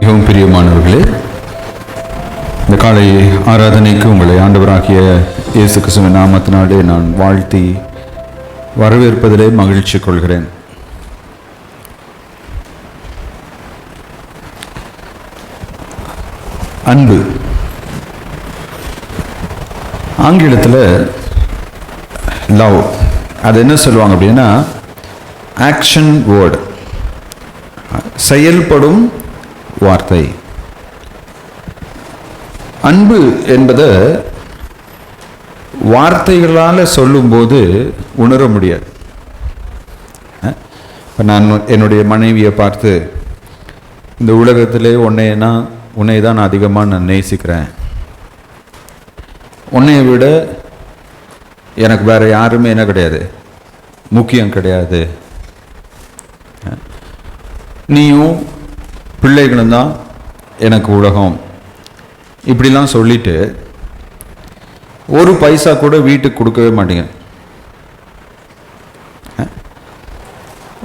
மிகவும் பிரியமானவர்களே, இந்த காலை ஆராதனைக்கு உங்களை ஆண்டவராகிய இயேசு கிறிஸ்துவின் நாமத்தினாலே நான் வாழ்த்தி வரவேற்பதிலே மகிழ்ச்சி கொள்கிறேன். அன்பு ஆங்கிலத்தில் லவ், அது என்ன சொல்லுவாங்க அப்படின்னா ஆக்ஷன் வேர்டு, செயல்படும் வார்த்தை. அன்பு என்பதை வார்த்தைகளால் சொல்லும்போது உணர முடியாது. இப்போ நான் என்னுடைய மனைவியை பார்த்து, இந்த உலகத்திலே உன்னை தான் அதிகமாக நான் நேசிக்கிறேன், உன்னையை விட எனக்கு வேற யாருமே என்ன கிடையாது, முக்கியம் கிடையாது, நீயும் பிள்ளைகளும் தான் எனக்கு உலகம், இப்படிலாம் சொல்லிட்டு ஒரு பைசா கூட வீட்டுக்கு கொடுக்கவே மாட்டீங்க.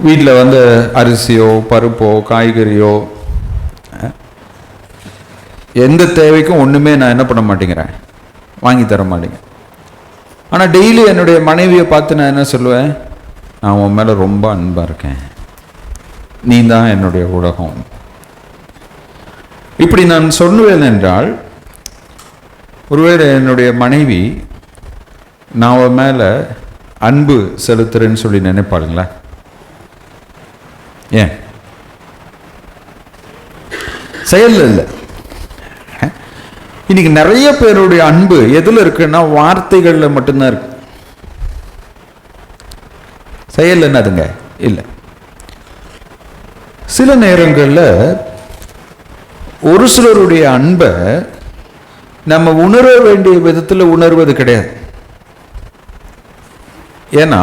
வீட்டில் வந்து அரிசியோ பருப்போ காய்கறியோ எந்த தேவைக்கும் ஒன்றுமே நான் என்ன பண்ண மாட்டேங்கிறேன், வாங்கி தர மாட்டேங்க. ஆனால் டெய்லி என்னுடைய மனைவியை பார்த்து நான் என்ன சொல்லுவேன், நான் உன் மேலே ரொம்ப அன்பாக இருக்கேன், நீ தான் என்னுடைய உலகம். இப்படி நான் சொல்லுவேன் என்றால், ஒருவேளை என்னுடைய மனைவி நான் அவன் மேலே அன்பு செலுத்துறேன்னு சொல்லி நினைப்பாளுங்களா? ஏன்? செயல் இல்லை. இன்னைக்கு நிறைய பேருடைய அன்பு எதுல இருக்குன்னா வார்த்தைகள்ல மட்டும்தான் இருக்கு. செயல் என்னதுங்க? இல்லை. சில நேரங்களில் ஒரு சிலருடைய அன்பை நம்ம உணர வேண்டிய விதத்தில் உணர்வது கிடையாது. ஏன்னா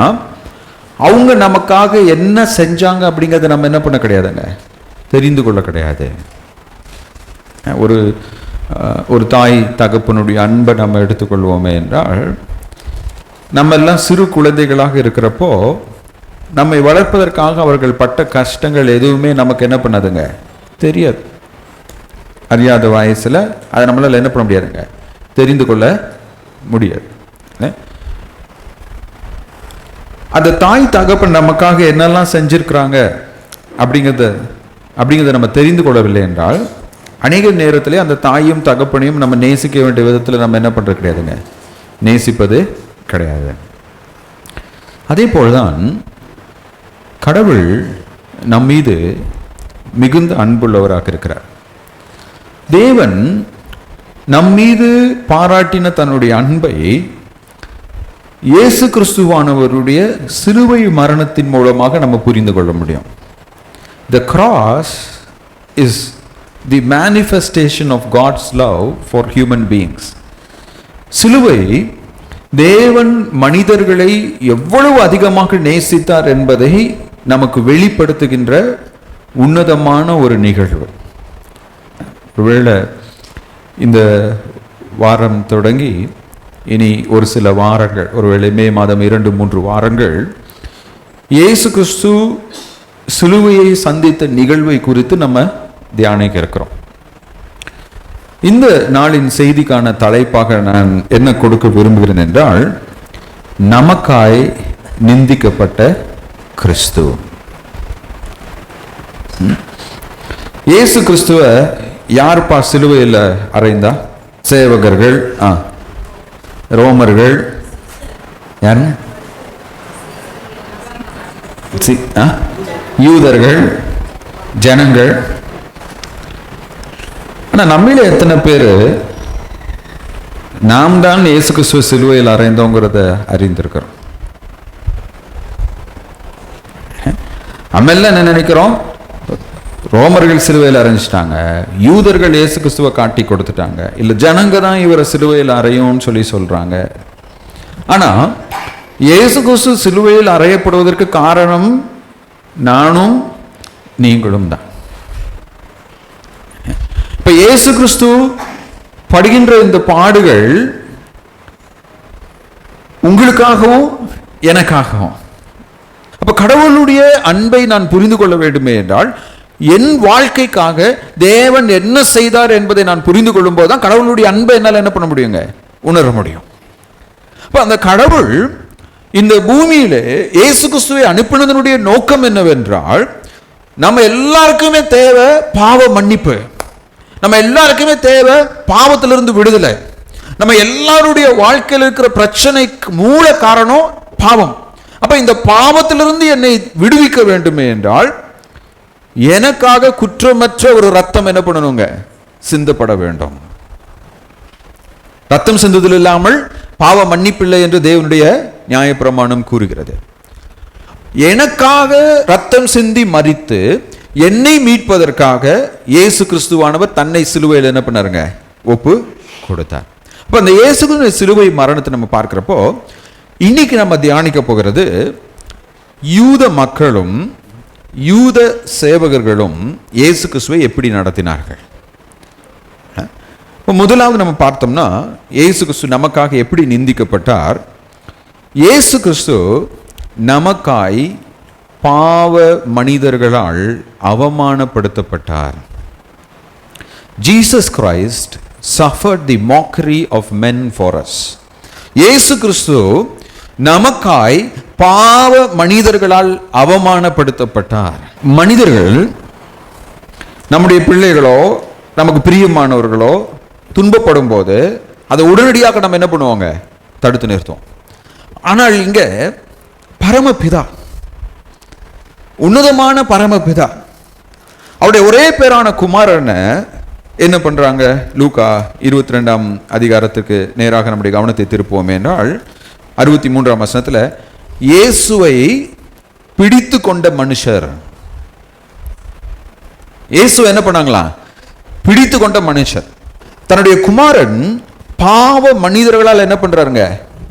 அவங்க நமக்காக என்ன செஞ்சாங்க அப்படிங்கிறத நம்ம என்ன பண்ண கிடையாதுங்க, தெரிந்து கொள்ள கிடையாது. ஒரு தாய் தகப்பனுடைய அன்பை நம்ம எடுத்துக்கொள்வோமே என்றால், நம்ம எல்லாம் சிறு குழந்தைகளாக இருக்கிறப்போ நம்மை வளர்ப்பதற்காக அவர்கள் பட்ட கஷ்டங்கள் எதுவுமே நமக்கு என்ன பண்ணாதுங்க, தெரியாது. அறியாத வயசில் அதை நம்மளால் என்ன பண்ண முடியாதுங்க, தெரிந்து கொள்ள முடியாது. அந்த தாய் தகப்பன் நமக்காக என்னெல்லாம் செஞ்சிருக்கிறாங்க அப்படிங்கிறத நம்ம தெரிந்து கொள்ளவில்லை என்றால், அநேக நேரத்திலே அந்த தாயும் தகப்பனையும் நம்ம நேசிக்க வேண்டிய விதத்தில் நம்ம என்ன பண்ணுறது கிடையாதுங்க, நேசிப்பது கிடையாது. அதே போல்தான் கடவுள் நம் மீது மிகுந்த அன்புள்ளவராக இருக்கிறார். தேவன் நம் மீது பாராட்டின தன்னுடைய அன்பை இயேசு கிறிஸ்துவானவருடைய சிலுவை மரணத்தின் மூலமாக நம்ம புரிந்து கொள்ள முடியும். The cross is the manifestation of God's love for human beings. சிலுவை தேவன் மனிதர்களை எவ்வளவு அதிகமாக நேசித்தார் என்பதை நமக்கு வெளிப்படுத்துகின்ற உன்னதமான ஒரு நிகழ்வு. ஒருவேளை இந்த வாரம் தொடங்கி இனி ஒரு சில வாரங்கள், ஒருவேளை மே மாதம் 2-3 வாரங்கள் இயேசு கிறிஸ்து சிலுவையை சந்தித்த நிகழ்வை குறித்து நம்ம தியானிக்க இருக்கிறோம். இந்த நாளின் செய்திக்கான தலைப்பாக நான் என்ன கொடுக்க விரும்புகிறேன் என்றால், நமக்காய் நிந்திக்கப்பட்ட கிறிஸ்து. இயேசு கிறிஸ்துவ யார்ப்பா சிலுவையில் அறைந்தா? சேவகர்கள், ரோமர்கள், யாரு, யூதர்கள், ஜனங்கள். ஆனா நம்மள எத்தனை பேரு நாம் தான் இயேசு கிறிஸ்துவ சிலுவையில் அறைந்தோங்கிறத அறிந்திருக்கிறோம்? நம்ம எல்லாம் என்ன நினைக்கிறோம், ரோமர்கள் சிலுவையில் அறைஞ்சிட்டாங்க, யூதர்கள் இயேசு கிறிஸ்துவை காட்டி கொடுத்துட்டாங்க, இல்லை ஜனங்க தான் இவரை சிலுவையில் அறையும்னு சொல்லி சொல்றாங்க. ஆனா இயேசு கிறிஸ்து சிலுவையில் அறையப்படுவதற்கு காரணம் நானும் நீங்களும் தான். இப்ப இயேசு கிறிஸ்து படுகின்ற இந்த பாடுகள் உங்களுக்காகவும் எனக்காகவும். அப்ப கடவுளுடைய அன்பை நான் புரிந்து கொள்ள வேண்டுமே என்றால், என் வாழ்க்கைக்காக தேவன் என்ன செய்தார் என்பதை நான் புரிந்து கொள்ளும் போதுதான் கடவுளுடைய அன்பை என்னால் என்ன பண்ண முடியுங்க, உணர முடியும். அப்ப அந்த கடவுள் இந்த பூமியில இயேசு கிறிஸ்துவை அனுப்பினதனுடைய நோக்கம் என்னவென்றால், நம்ம எல்லாருக்குமே தேவை பாவ மன்னிப்பு, நம்ம எல்லாருக்குமே தேவை பாவத்திலிருந்து விடுதலை. நம்ம எல்லாருடைய வாழ்க்கையில் இருக்கிற பிரச்சனைக்கு மூல காரணம் பாவம். அப்ப இந்த பாவத்திலிருந்து என்னை விடுவிக்க வேண்டுமே என்றால் எனக்காக குற்றமற்ற ஒரு ரத்தம் என்ன பண்ணணுங்க, சிந்தப்பட வேண்டும். ரத்தம் சிந்துதல் இல்லாமல் பாவ மன்னிப்பில்லை என்று தேவனுடைய நியாயப்பிரமாணம் கூறுகிறது. எனக்காக ரத்தம் சிந்தி மரித்து என்னை மீட்பதற்காக இயேசு கிறிஸ்துவானவர் தன்னை சிலுவையில் என்ன பண்ணாருங்க, ஒப்பு கொடுத்தார். அப்ப அந்த இயேசு கிறிஸ்து சிலுவை மரணத்தை நம்ம பார்க்கிறப்போ இன்னைக்கு நம்ம தியானிக்க போகிறது யூத மக்களும் யூத சேவகர்களும் இயேசு கிறிஸ்துவை எப்படி நடத்தினார்கள். முதலாவது நம்ம பார்த்தோம்னா இயேசு கிறிஸ்து நமக்காக எப்படி நிந்திக்கப்பட்டார். இயேசு கிறிஸ்து நமக்காய் பாவ மனிதர்களால் அவமானப்படுத்தப்பட்டார். Jesus Christ suffered the mockery of men for us. இயேசு கிறிஸ்து நமக்காய் பாவ மனிதர்களால் அவமானப்படுத்தப்பட்டார். மனிதர்கள் நம்முடைய பிள்ளைகளோ நமக்கு பிரியமானவர்களோ துன்பப்படும் போது அதை உடனடியாக நம்ம என்ன பண்ணுவாங்க, தடுத்து நிறுத்தும். ஆனால் இங்க பரமபிதா, உன்னதமான பரமபிதா, அவருடைய ஒரே பேரான குமாரனை என்ன பண்றாங்க, லூக்கா 22ஆம் அதிகாரத்துக்கு நேராக நம்முடைய கவனத்தை திருப்புவோம் என்றால் 63ஆம் வசனத்துல இயேசுவை பிடித்து கொண்ட மனுஷர், இயேசு என்ன பண்ணாங்களா, பிடித்து கொண்ட மனுஷர். தன்னுடைய குமாரன் பாவ மனிதர்களால் என்ன பண்றாருங்க,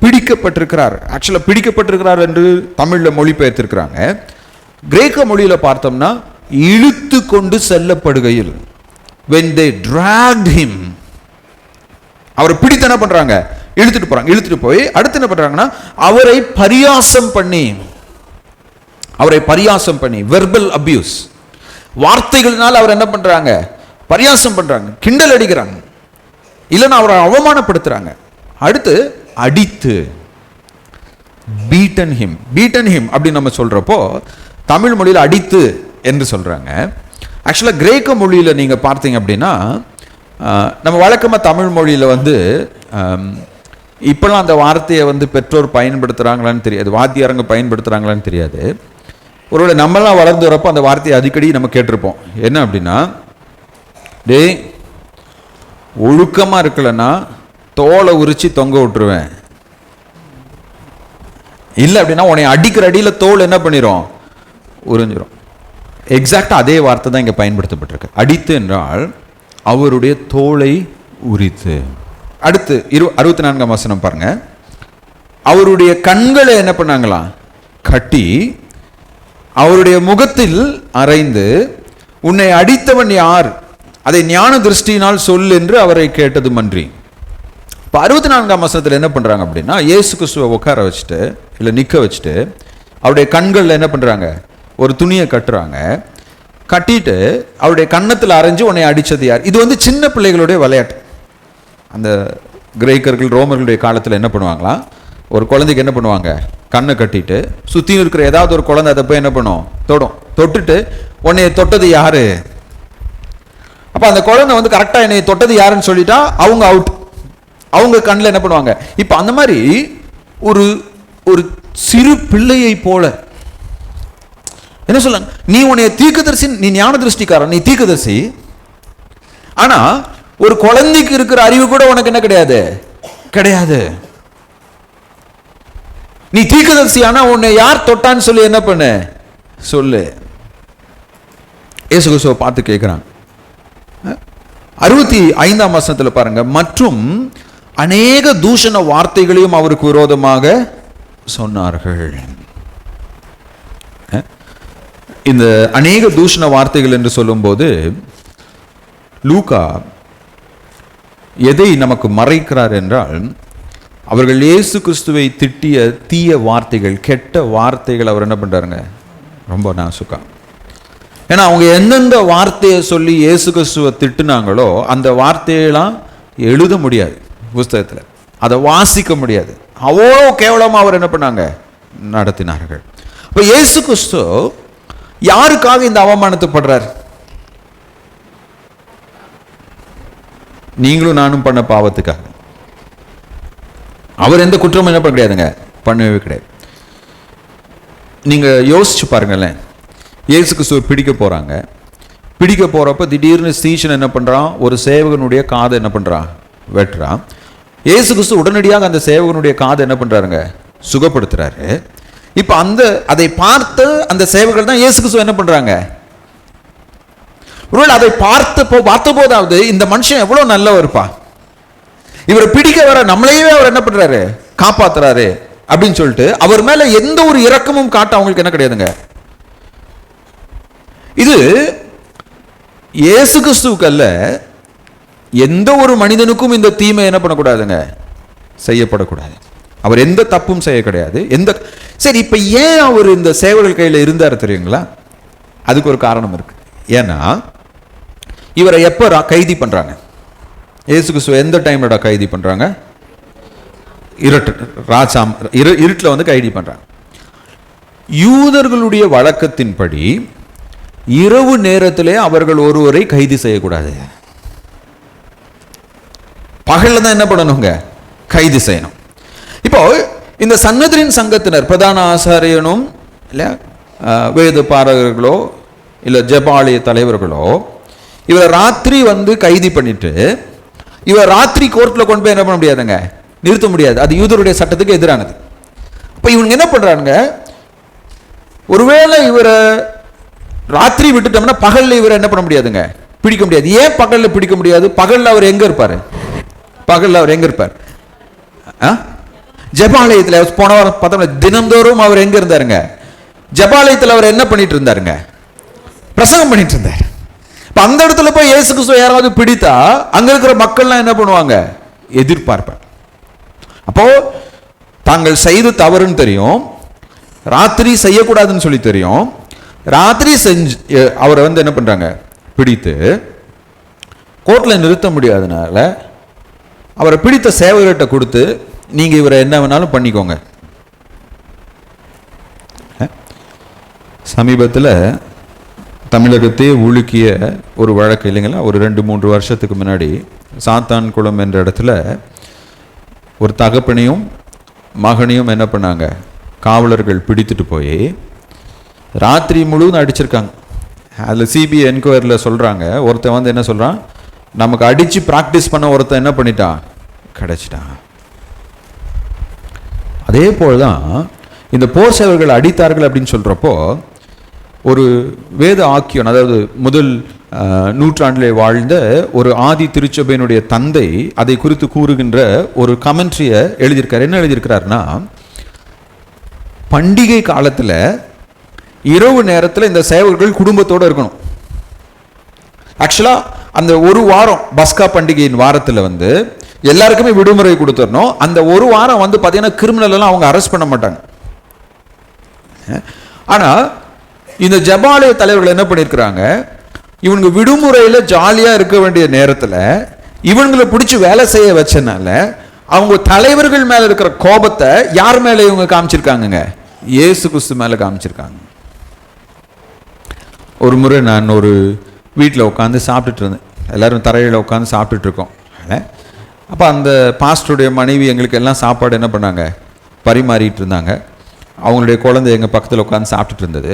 பிடிக்கப்பட்டிருக்கிறார். ஆக்சுவலா பிடிக்கப்பட்டிருக்கிறார் என்று தமிழ்ல மொழிபெயர்த்திருக்கிறாங்க. கிரேக்க மொழியில பார்த்தோம்னா இழுத்து கொண்டு செல்லப்படுகையில், when they dragged him, அவரை பிடித்து என்ன பண்றாங்க, இழுத்துட்டு போறாங்க. இழுத்துட்டு போய் அடுத்து என்ன பண்றாங்கன்னா அவரை பரியாசம் பண்ணி வெர்பல் அபியூஸ், வார்த்தைகளினால் அவர் என்ன பண்றாங்க, பரியாசம் பண்றாங்க, கிண்டல் அடிக்கிறாங்க, இல்லைன்னா அவரை அவமானப்படுத்துறாங்க. அடுத்து அடித்து beaten him அப்படி நம்ம சொல்றப்போ தமிழ் மொழியில் அடித்து என்று சொல்றாங்க. ஆக்சுவலா கிரேக்க மொழியில நீங்க பார்த்தீங்க அப்படின்னா, நம்ம வழக்கமாக தமிழ் மொழியில வந்து இப்பெல்லாம் அந்த வார்த்தையை வந்து பெற்றோர் பயன்படுத்துறாங்களான்னு தெரியாது, வாத்தியாரங்க பயன்படுத்துறாங்களான்னு தெரியாது. ஒருவேளை நம்மளாம் வளர்ந்து வரப்போ அந்த வார்த்தையை அடிக்கடி நம்ம கேட்டிருப்போம். என்ன அப்படின்னா, டேய் ஒழுக்கமா இருக்கலன்னா தோலை உரிச்சு தொங்க விட்டுருவேன், இல்லை அப்படின்னா உன்னை அடிக்கிற அடியில் தோல் என்ன பண்ணிரும், உறிஞ்சிரும். எக்ஸாக்டா அதே வார்த்தை தான் இங்க பயன்படுத்தப்பட்டிருக்கு. அடித்து என்றால் அவருடைய தோலை உரித்து. அடுத்து 64ஆம் வசனம் பாருங்க, அவருடைய கண்களை என்ன பண்ணாங்களா, கட்டி அவருடைய முகத்தில் அறைந்து உன்னை அடித்தவன் யார், அதை ஞான திருஷ்டியினால் சொல் என்று அவரை கேட்டது மன்றி. இப்போ 64ஆம் வசனத்தில் என்ன பண்றாங்க அப்படின்னா, இயேசு கிறிஸ்துவை உட்கார வச்சுட்டு இல்லை நிற்க வச்சுட்டு அவருடைய கண்களில் என்ன பண்றாங்க, ஒரு துணியை கட்டுறாங்க. கட்டிட்டு அவருடைய கன்னத்தில் அரைஞ்சு உன்னை அடித்தது யார். இது வந்து சின்ன பிள்ளைகளுடைய விளையாட்டு. அந்த கிரேக்கர்கள் ரோமர்களுடைய காலத்தில் என்ன பண்ணுவாங்களா, ஒரு குழந்தைக்கு என்ன பண்ணுவாங்க, கண்ணை கட்டிட்டு சுற்றி இருக்கிற ஏதாவது ஒரு குழந்தை அதை போய் என்ன பண்ணும், தொட்டுட்டு உன்னை தொட்டது யாரு. அப்போ அந்த குழந்தை வந்து கரெக்டாக என்னை தொட்டது யாருன்னு சொல்லிட்டா அவங்க அவுட், அவங்க கண்ணில் என்ன பண்ணுவாங்க. இப்போ அந்த மாதிரி ஒரு ஒரு சிறு பிள்ளையை போல என்ன சொல்ல, நீ உன்னைய தீர்க்கதரிசி, நீ ஞான திருஷ்டிக்காரன், நீ தீர்க்கதரிசி, ஆனா ஒரு குழந்தைக்கு இருக்கிற அறிவு கூட உனக்கு என்ன கிடையாது. நீ தீர்க்கதரிசி, ஆனா உன்னை யார் தொட்டான்னு சொல்லி என்ன பண்ண சொல்லு. இயேசு கிறிஸ்துவை பார்த்து கேட்கிறான். 65ஆம் வசனத்தில் பாருங்க, மற்றும் அநேக தூஷண வார்த்தைகளையும் அவருக்கு விரோதமாக சொன்னார்கள். இந்த அநேக தூஷண வார்த்தைகள் என்று சொல்லும்போது லூக்கா எதை நமக்கு மறைக்கிறார் என்றால், அவர்கள் இயேசு கிறிஸ்துவை திட்டிய தீய வார்த்தைகள், கெட்ட வார்த்தைகள் அவர் என்ன பண்றாருங்க, ரொம்ப நாசுக்கா ஏன்னா அவங்க எந்தெந்த வார்த்தையை சொல்லி இயேசு கிறிஸ்துவை திட்டுனாங்களோ அந்த வார்த்தையெல்லாம் எழுத முடியாது புஸ்தகத்தில், அதை வாசிக்க முடியாது. அவ்வளோ கேவலமாக அவர் என்ன பண்ணாங்க, நடத்தினார்கள். இப்போ இயேசு கிறிஸ்து யாருக்காக இந்த அவமானத்தைப்படுறார்? நீங்களும் நானும் பண்ண பாவத்துக்காக. அவர் எந்த குற்றமும் என்ன பண்ண கிடையாதுங்க, பண்ணவே கிடையாது. நீங்கள் யோசிச்சு பாருங்களேன், இயேசு கிறிஸ்துவை பிடிக்க போகிறாங்க. பிடிக்க போகிறப்ப திடீர்னு ஸ்தீஷன் என்ன பண்ணுறான், ஒரு சேவகனுடைய காதை என்ன பண்ணுறான், வெட்டுறான். இயேசு கிறிஸ்து உடனடியாக அந்த சேவகனுடைய காதை என்ன பண்ணுறாருங்க, சுகப்படுத்துறாரு. இப்போ அதை பார்த்து அந்த சேவகர்கள் தான் இயேசு கிறிஸ்து என்ன பண்ணுறாங்க, ஒருவேளை அதை பார்த்த போதாவது இந்த மனுஷன் எவ்வளோ நல்லவர்ப்பா, இவரை பிடிக்க வர நம்மளையே அவர் என்ன பண்றாரு, காப்பாத்துறாரு அப்படின்னு சொல்லிட்டு அவர் மேல எந்த ஒரு இரக்கமும் காட்ட அவங்களுக்கு என்ன கிடையாதுங்க. இது இயேசு கிறிஸ்துவுக்கு அல்ல, எந்த ஒரு மனிதனுக்கும் இந்த தீமை என்ன பண்ணக்கூடாதுங்க, செய்யப்படக்கூடாது. அவர் எந்த தப்பும் செய்ய கிடையாது. சரி, இப்ப ஏன் அவர் இந்த சேவகர்கள் கையில் இருந்தார் தெரியுங்களா? அதுக்கு ஒரு காரணம் இருக்கு. ஏன்னா இவரை எப்ப கைதி பண்றாங்க, இயேசு கிறிஸ்துவ எந்த டைம்லடா கைதி பண்றாங்க, இருட்டில் வந்து கைதி பண்றாங்க. யூதர்களுடைய வழக்கத்தின்படி இரவு நேரத்திலே அவர்கள் ஒருவரை கைது செய்யக்கூடாது, பகல்ல தான் என்ன பண்ணணுங்க, கைது செய்யணும். இப்போ இந்த சன்னதரின் சங்கத்தினர், பிரதான ஆசாரியனும் இல்ல வேத பாரகர்களோ இல்ல ஜெபாலய தலைவர்களோ இவரை ராத்திரி வந்து கைது பண்ணிட்டு இவர் ராத்திரி கோர்ட்ல கொண்டு போய் என்ன பண்ண முடியாதுங்க, நிறுத்த முடியாது. அது யூதருடைய சட்டத்துக்கு எதிரானது. அப்ப இவங்க என்ன பண்றாங்க, ஒருவேளை இவரை ராத்திரி விட்டுட்டோம்னா பகல்ல இவரை என்ன பண்ண முடியாதுங்க, பிடிக்க முடியாது. ஏன் பகல்ல பிடிக்க முடியாது? பகல்ல அவர் எங்க இருப்பாரு, ஜெபாலயத்தில். போன வாரம் பார்த்தோம்னா தினந்தோறும் அவர் எங்க இருந்தாருங்க, ஜெபாலயத்தில் அவர் என்ன பண்ணிட்டு இருந்தாருங்க, பிரசங்கம் பண்ணிட்டு இருந்தார். இப்ப அந்த இடத்துல போய் இயேசு கிறிஸ்துவை யாராவது பிடித்தா அங்க இருக்கிற மக்கள்லாம் என்ன பண்ணுவாங்க, எதிர்பார்ப்பாங்க. அப்போ தாங்கள் செய்து தவறுன்னு தெரியும், ராத்திரி செய்யக்கூடாதுன்னு சொல்லி தெரியும், ராத்திரி செஞ்சு அவரை வந்து என்ன பண்றாங்க, பிடித்து கோர்ட்ல நிறுத்த முடியாதனால அவரை பிடித்த சேவகர்கிட்ட கொடுத்து நீங்க இவரை என்ன வேணாலும் பண்ணிக்கோங்க. சமீபத்தில் தமிழகத்தையே உலுக்கிய ஒரு வழக்கு இல்லைங்களா, ஒரு 2-3 வருஷத்துக்கு முன்னாடி சாத்தான் குளம் என்ற இடத்துல ஒரு தகப்பனையும் மகனையும் என்ன பண்ணாங்க, காவலர்கள் பிடித்துட்டு போய் ராத்திரி முழுவதும் அடிச்சிருக்காங்க. அதில் சிபிஐ என்கொயரியில் சொல்கிறாங்க, ஒருத்தன் வந்து என்ன சொல்கிறான், நமக்கு அடித்து ப்ராக்டிஸ் பண்ண ஒருத்தன் என்ன பண்ணிட்டான், கிடைச்சிட்டான். அதே போல் தான் இந்த போர் சேவர்கள் அடித்தார்கள் அப்படின்னு சொல்கிறப்போ ஒரு வேத ஆக்கியோன், அதாவது முதல் நூற்றாண்டிலே வாழ்ந்த ஒரு ஆதி திருச்சபையினுடைய தந்தை அதை குறித்து கூறுகின்ற ஒரு கமெண்ட்ரியை எழுதியிருக்கார். என்ன எழுதியிருக்கிறார்னா, பண்டிகை காலத்தில் இரவு நேரத்தில் இந்த சேவகர்கள் குடும்பத்தோடு இருக்கணும். ஆக்சுவலாக அந்த ஒரு வாரம் பஸ்கா பண்டிகையின் வாரத்தில் வந்து எல்லாருக்குமே விடுமுறை கொடுத்துடணும். அந்த ஒரு வாரம் வந்து பார்த்தீங்கன்னா கிரிமினல் எல்லாம் அவங்க அரெஸ்ட் பண்ண மாட்டாங்க. ஆனால் இந்த ஜெபாலய தலைவர்கள் என்ன பண்ணியிருக்கிறாங்க, இவங்க விடுமுறையில் ஜாலியாக இருக்க வேண்டிய நேரத்தில் இவங்களை பிடிச்சி வேலை செய்ய வச்சனால அவங்க தலைவர்கள் மேலே இருக்கிற கோபத்தை யார் மேலே இவங்க காமிச்சிருக்காங்க, இயேசு கிறிஸ்து மேலே காமிச்சிருக்காங்க. ஒரு முறை நான் ஒரு வீட்டில் உட்காந்து சாப்பிட்டுட்டு இருந்தேன், எல்லோரும் தரையில் உட்காந்து சாப்பிட்டுட்டு இருக்கோம். அப்போ அந்த பாஸ்டருடைய மனைவி எங்களுக்கு எல்லாம் சாப்பாடு என்ன பண்ணாங்க, பரிமாறிட்டு இருந்தாங்க. அவங்களுடைய குழந்தை எங்கள் பக்கத்தில் உட்காந்து சாப்பிட்டுட்டு இருந்தது.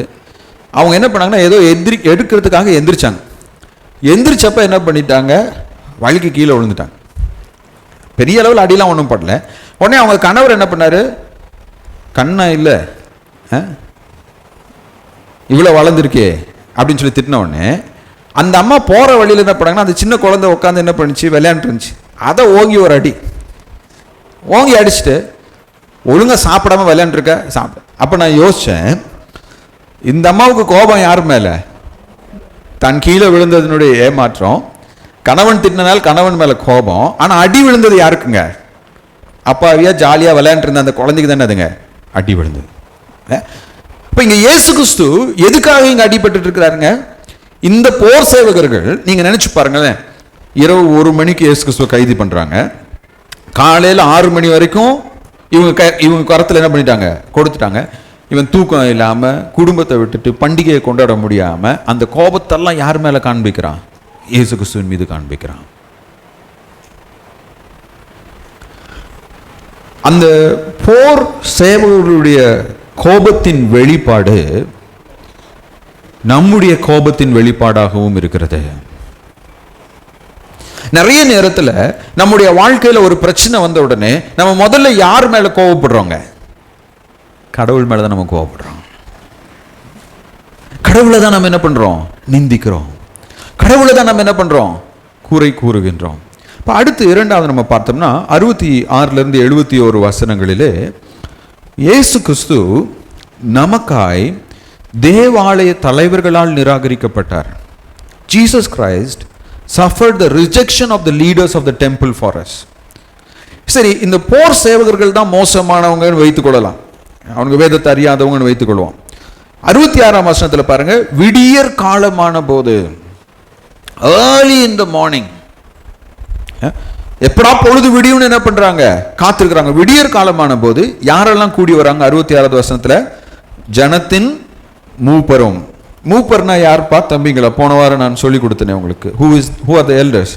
அவங்க என்ன பண்ணாங்கன்னா ஏதோ எடுக்கிறதுக்காக எந்திரிச்சாங்க. எந்திரிச்சப்ப என்ன பண்ணிட்டாங்க, வலிக்கு கீழே விழுந்துட்டாங்க. பெரிய அளவில் அடியெலாம் ஒன்றும் படல. உடனே அவங்க கணவர் என்ன பண்ணார், கண்ணா இல்லை இவ்வளோ வளர்ந்துருக்கே அப்படின்னு சொல்லி திட்டின உடனே அந்த அம்மா போகிற வழியில் என்ன பண்ணாங்கன்னா அந்த சின்ன குழந்தை உட்காந்து என்ன பண்ணிச்சு, விளையாண்டு இருந்துச்சு. அதை ஓங்கி ஒரு அடி ஓங்கி அடிச்சுட்டு ஒழுங்காக சாப்பிடாம விளையாண்டுருக்க சாப்பிட. அப்போ நான் யோசித்தேன், இந்த அம்மாவுக்கு கோபம் யார் மேலே, தன் கீழே விழுந்ததுனுடைய ஏமாற்றம், கணவன் திட்டினால் கணவன் மேலே கோபம். ஆனால் அடி விழுந்தது யாருக்குங்க, அப்பாவியா ஜாலியாக விளையாண்டு இருந்த அந்த குழந்தைக்கு தானே அதுங்க அடி விழுந்தது. இப்போ இங்கே இயேசு கிறிஸ்து எதுக்காக இங்கே அடிபட்டு இருக்கிறாருங்க, இந்த போர் சேவகர்கள் நீங்க நினைச்சு பாருங்களேன், இரவு 1 மணிக்கு இயேசு கிறிஸ்துவை கைது பண்றாங்க, காலையில் 6 மணி வரைக்கும் இவங்க கரத்தில் என்ன பண்ணிட்டாங்க, கொடுத்துட்டாங்க. இவன் தூக்கம் இல்லாம குடும்பத்தை விட்டுட்டு பண்டிகையை கொண்டாட முடியாம அந்த கோபத்தெல்லாம் யார் மேல காண்பிக்கிறான்? இயேசு கிறிஸ்துவின் மீது காண்பிக்கிறான். அந்த போர் சேவகர்களுடைய கோபத்தின் வெளிப்பாடு நம்முடைய கோபத்தின் வெளிப்பாடாகவும் இருக்கிறது. நிறைய நேரத்தில் நம்முடைய வாழ்க்கையில ஒரு பிரச்சனை வந்த உடனே நம்ம முதல்ல யார் மேல கோபப்படுறோங்க? கடவுள் மேலதான் நம்ம கோபப்படுறோம். கடவுளை தான் நம்ம என்ன பண்றோம்? நிந்திக்கிறோம். கடவுளை தான் நம்ம என்ன பண்றோம்? குறை கூறுகின்றோம். இப்போ அடுத்து இரண்டாவது நம்ம பார்த்தோம்னா 66 71 வசனங்களிலே இயேசு கிறிஸ்து நமக்காய் தேவாலய தலைவர்களால் நிராகரிக்கப்பட்டார். Jesus Christ suffered the rejection of the leaders of the temple for us. சரி, இந்த போர் சேவகர்கள் தான் மோசமானவங்கன்னு வைத்துக் கொள்ளலாம், அவங்க வேதத்தை அறியாதவங்கன்னு வைத்துக் கொள்வோம். 66ஆம் வசனத்தில் பாருங்க, விடியற் காலமான போது, early in the morning, எப்படா பொழுது விடியும்னு என்ன பண்றாங்க? காத்திருக்கிறாங்க. விடியற் காலமான போது யாரெல்லாம் கூடி வராங்க? 66வது வசனத்துல, ஜனத்தின் மூப்பரும். மூப்பர்னா யார்ப்பா தம்பிங்களா? போன வாரம் நான் சொல்லி கொடுத்தேன் உங்களுக்கு. who are the elders?